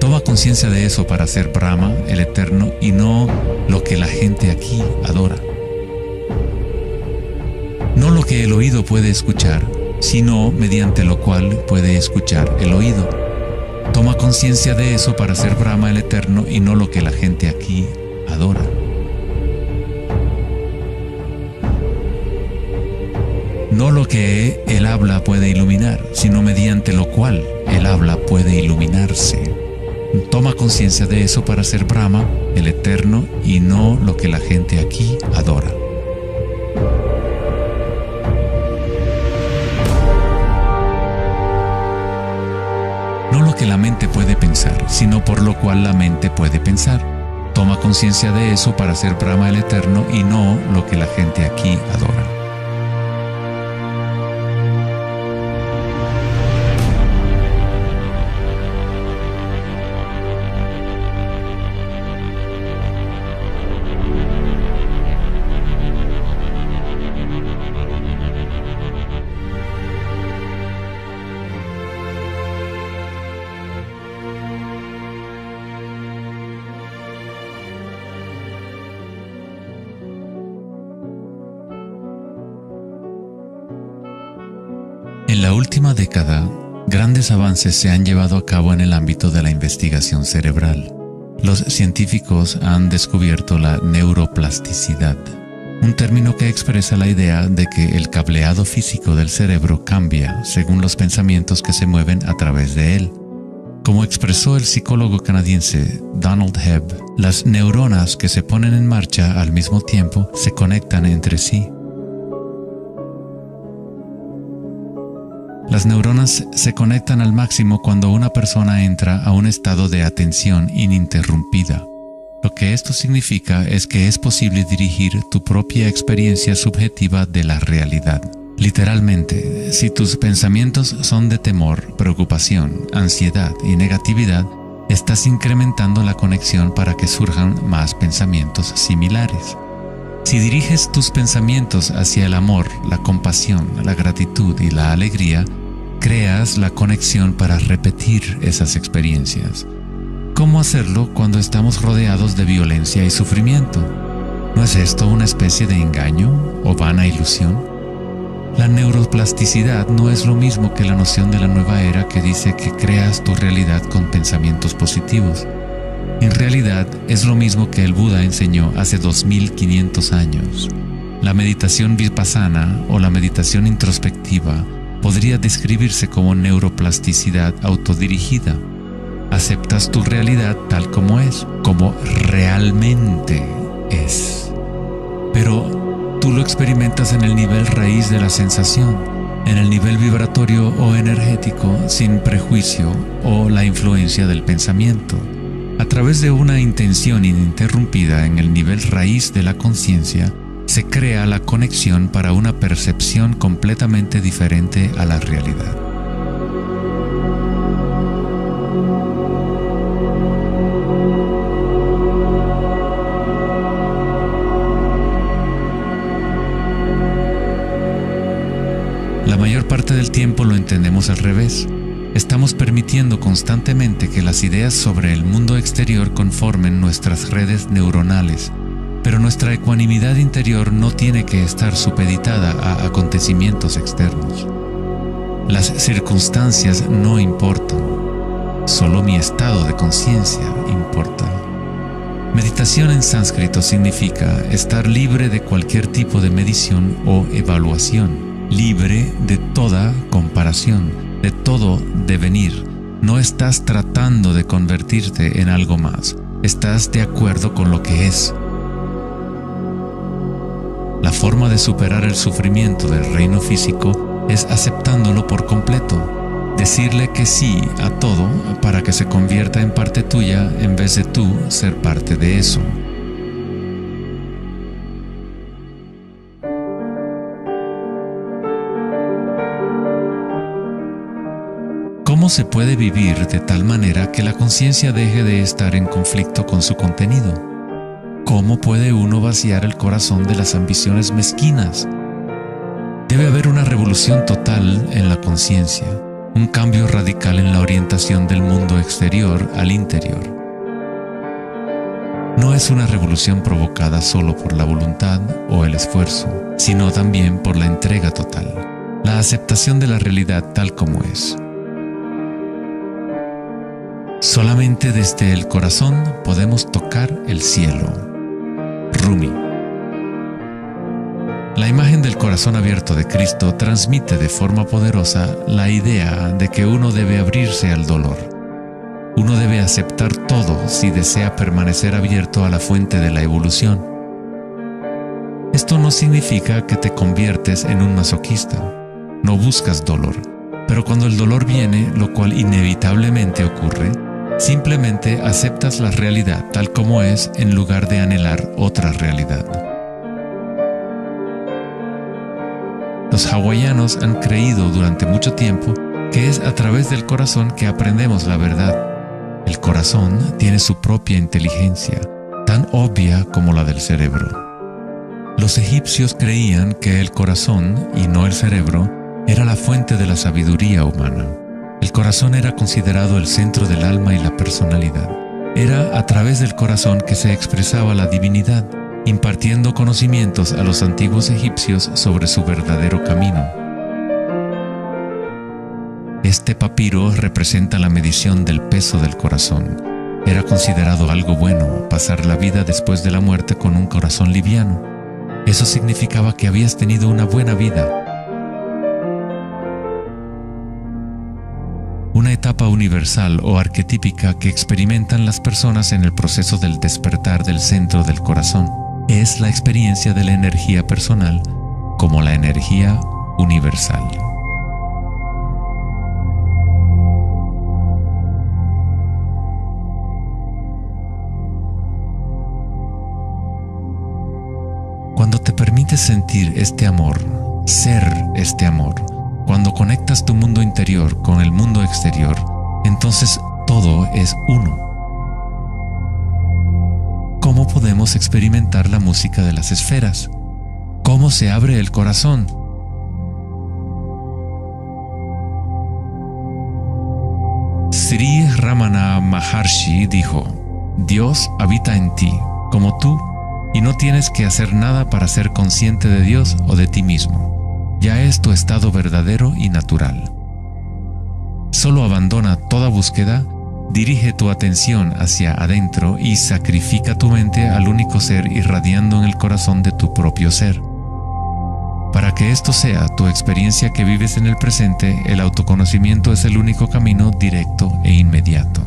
Toma conciencia de eso para ser Brahma, el Eterno, y no lo que la gente aquí adora. No lo que el oído puede escuchar, sino mediante lo cual puede escuchar el oído. Toma conciencia de eso para ser Brahma, el Eterno, y no lo que la gente aquí adora. No lo que el habla puede iluminar, sino mediante lo cual el habla puede iluminarse. Toma conciencia de eso para ser Brahma, el Eterno, y no lo que la gente aquí adora. No lo que la mente puede pensar, sino por lo cual la mente puede pensar. Toma conciencia de eso para ser Brahma, el Eterno, y no lo que la gente aquí adora. En la última década, grandes avances se han llevado a cabo en el ámbito de la investigación cerebral. Los científicos han descubierto la neuroplasticidad, un término que expresa la idea de que el cableado físico del cerebro cambia según los pensamientos que se mueven a través de él. Como expresó el psicólogo canadiense Donald Hebb, las neuronas que se ponen en marcha al mismo tiempo se conectan entre sí. Las neuronas se conectan al máximo cuando una persona entra a un estado de atención ininterrumpida. Lo que esto significa es que es posible dirigir tu propia experiencia subjetiva de la realidad. Literalmente, si tus pensamientos son de temor, preocupación, ansiedad y negatividad, estás incrementando la conexión para que surjan más pensamientos similares. Si diriges tus pensamientos hacia el amor, la compasión, la gratitud y la alegría, creas la conexión para repetir esas experiencias. ¿Cómo hacerlo cuando estamos rodeados de violencia y sufrimiento? ¿No es esto una especie de engaño o vana ilusión? La neuroplasticidad no es lo mismo que la noción de la nueva era que dice que creas tu realidad con pensamientos positivos. En realidad, es lo mismo que el Buda enseñó hace 2500 años. La meditación vipassana o la meditación introspectiva podría describirse como neuroplasticidad autodirigida. Aceptas tu realidad tal como es, como realmente es. Pero tú lo experimentas en el nivel raíz de la sensación, en el nivel vibratorio o energético, sin prejuicio o la influencia del pensamiento. A través de una intención ininterrumpida en el nivel raíz de la conciencia, se crea la conexión para una percepción completamente diferente a la realidad. La mayor parte del tiempo lo entendemos al revés. Estamos permitiendo constantemente que las ideas sobre el mundo exterior conformen nuestras redes neuronales, pero nuestra ecuanimidad interior no tiene que estar supeditada a acontecimientos externos. Las circunstancias no importan, solo mi estado de conciencia importa. Meditación en sánscrito significa estar libre de cualquier tipo de medición o evaluación, libre de toda comparación, de todo devenir. No estás tratando de convertirte en algo más, estás de acuerdo con lo que es. La forma de superar el sufrimiento del reino físico es aceptándolo por completo, decirle que sí a todo para que se convierta en parte tuya en vez de tú ser parte de eso. ¿Cómo se puede vivir de tal manera que la conciencia deje de estar en conflicto con su contenido? ¿Cómo puede uno vaciar el corazón de las ambiciones mezquinas? Debe haber una revolución total en la conciencia, un cambio radical en la orientación del mundo exterior al interior. No es una revolución provocada solo por la voluntad o el esfuerzo, sino también por la entrega total, la aceptación de la realidad tal como es. Solamente desde el corazón podemos tocar el cielo. Rumi. La imagen del corazón abierto de Cristo transmite de forma poderosa la idea de que uno debe abrirse al dolor. Uno debe aceptar todo si desea permanecer abierto a la fuente de la evolución. Esto no significa que te conviertes en un masoquista. No buscas dolor, pero cuando el dolor viene, lo cual inevitablemente ocurre, simplemente aceptas la realidad tal como es en lugar de anhelar otra realidad. Los hawaianos han creído durante mucho tiempo que es a través del corazón que aprendemos la verdad. El corazón tiene su propia inteligencia, tan obvia como la del cerebro. Los egipcios creían que el corazón, y no el cerebro, era la fuente de la sabiduría humana. El corazón era considerado el centro del alma y la personalidad. Era a través del corazón que se expresaba la divinidad, impartiendo conocimientos a los antiguos egipcios sobre su verdadero camino. Este papiro representa la medición del peso del corazón. Era considerado algo bueno pasar la vida después de la muerte con un corazón liviano. Eso significaba que habías tenido una buena vida. Una etapa universal o arquetípica que experimentan las personas en el proceso del despertar del centro del corazón es la experiencia de la energía personal como la energía universal. Cuando te permites sentir este amor, ser este amor, cuando conectas tu mundo interior con el mundo exterior, entonces todo es uno. ¿Cómo podemos experimentar la música de las esferas? ¿Cómo se abre el corazón? Sri Ramana Maharshi dijo: Dios habita en ti, como tú, y no tienes que hacer nada para ser consciente de Dios o de ti mismo. Ya es tu estado verdadero y natural. Solo abandona toda búsqueda, dirige tu atención hacia adentro y sacrifica tu mente al único ser irradiando en el corazón de tu propio ser. Para que esto sea tu experiencia que vives en el presente, el autoconocimiento es el único camino directo e inmediato.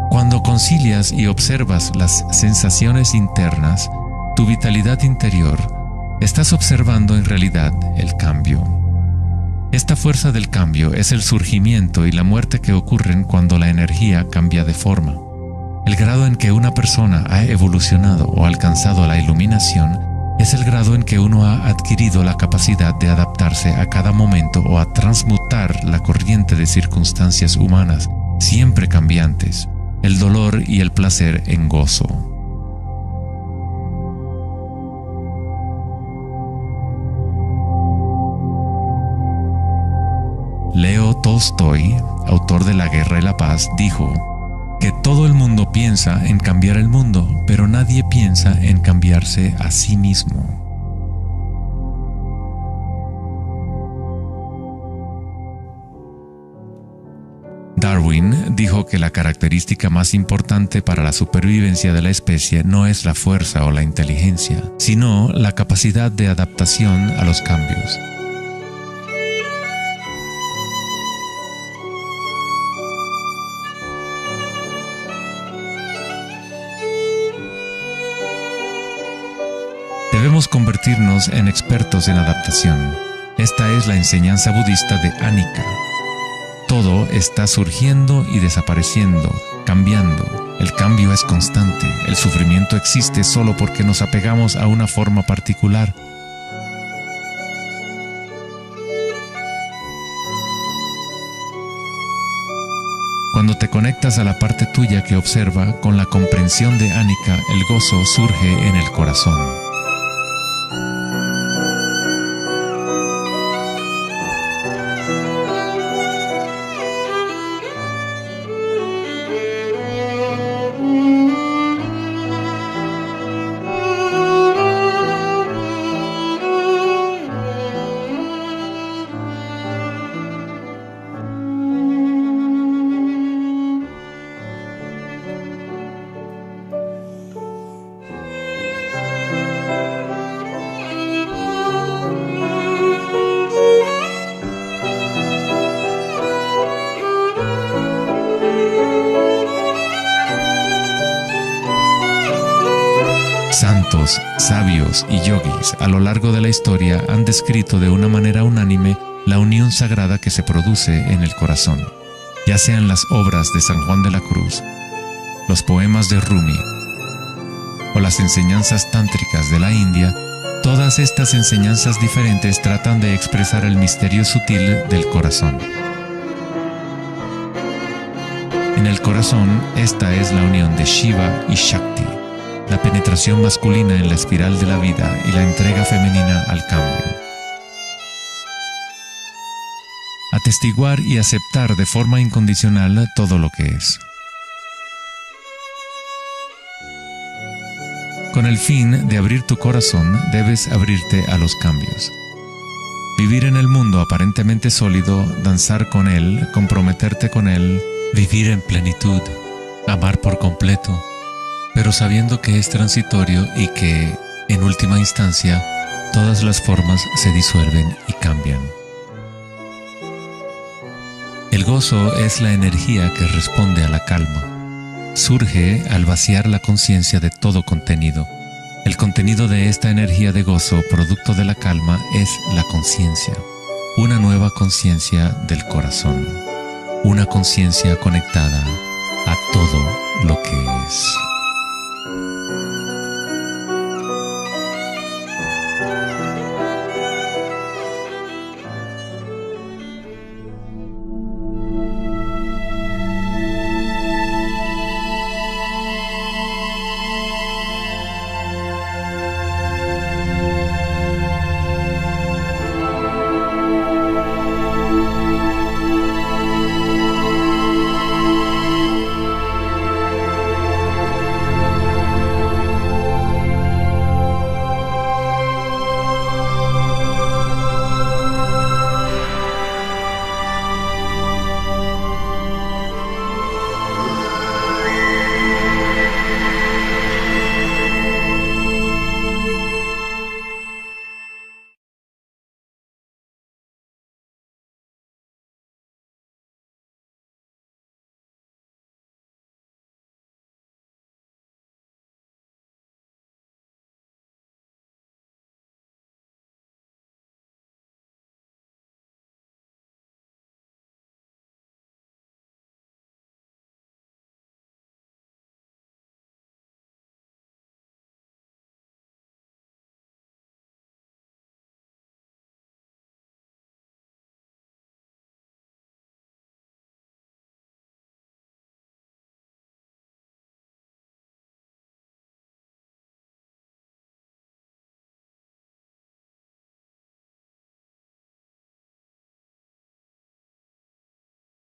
Cuando concilias y observas las sensaciones internas, tu vitalidad interior, estás observando en realidad el cambio. Esta fuerza del cambio es el surgimiento y la muerte que ocurren cuando la energía cambia de forma. El grado en que una persona ha evolucionado o alcanzado la iluminación es el grado en que uno ha adquirido la capacidad de adaptarse a cada momento o a transmutar la corriente de circunstancias humanas, siempre cambiantes, el dolor y el placer en gozo. Leo Tolstoy, autor de La Guerra y la Paz, dijo que todo el mundo piensa en cambiar el mundo, pero nadie piensa en cambiarse a sí mismo. Darwin dijo que la característica más importante para la supervivencia de la especie no es la fuerza o la inteligencia, sino la capacidad de adaptación a los cambios. Debemos convertirnos en expertos en adaptación. Esta es la enseñanza budista de Anicca. Todo está surgiendo y desapareciendo, cambiando. El cambio es constante. El sufrimiento existe solo porque nos apegamos a una forma particular. Cuando te conectas a la parte tuya que observa, con la comprensión de Anicca, el gozo surge en el corazón. Santos, sabios y yogis a lo largo de la historia han descrito de una manera unánime la unión sagrada que se produce en el corazón, ya sean las obras de San Juan de la Cruz, los poemas de Rumi o las enseñanzas tántricas de la India. Todas estas enseñanzas diferentes tratan de expresar el misterio sutil del corazón. En el corazón, esta es la unión de Shiva y Shakti, la penetración masculina en la espiral de la vida y la entrega femenina al cambio. Atestiguar y aceptar de forma incondicional todo lo que es. Con el fin de abrir tu corazón, debes abrirte a los cambios. Vivir en el mundo aparentemente sólido, danzar con él, comprometerte con él, vivir en plenitud, amar por completo, pero sabiendo que es transitorio y que, en última instancia, todas las formas se disuelven y cambian. El gozo es la energía que responde a la calma. Surge al vaciar la conciencia de todo contenido. El contenido de esta energía de gozo, producto de la calma, es la conciencia. Una nueva conciencia del corazón. Una conciencia conectada a todo lo que es.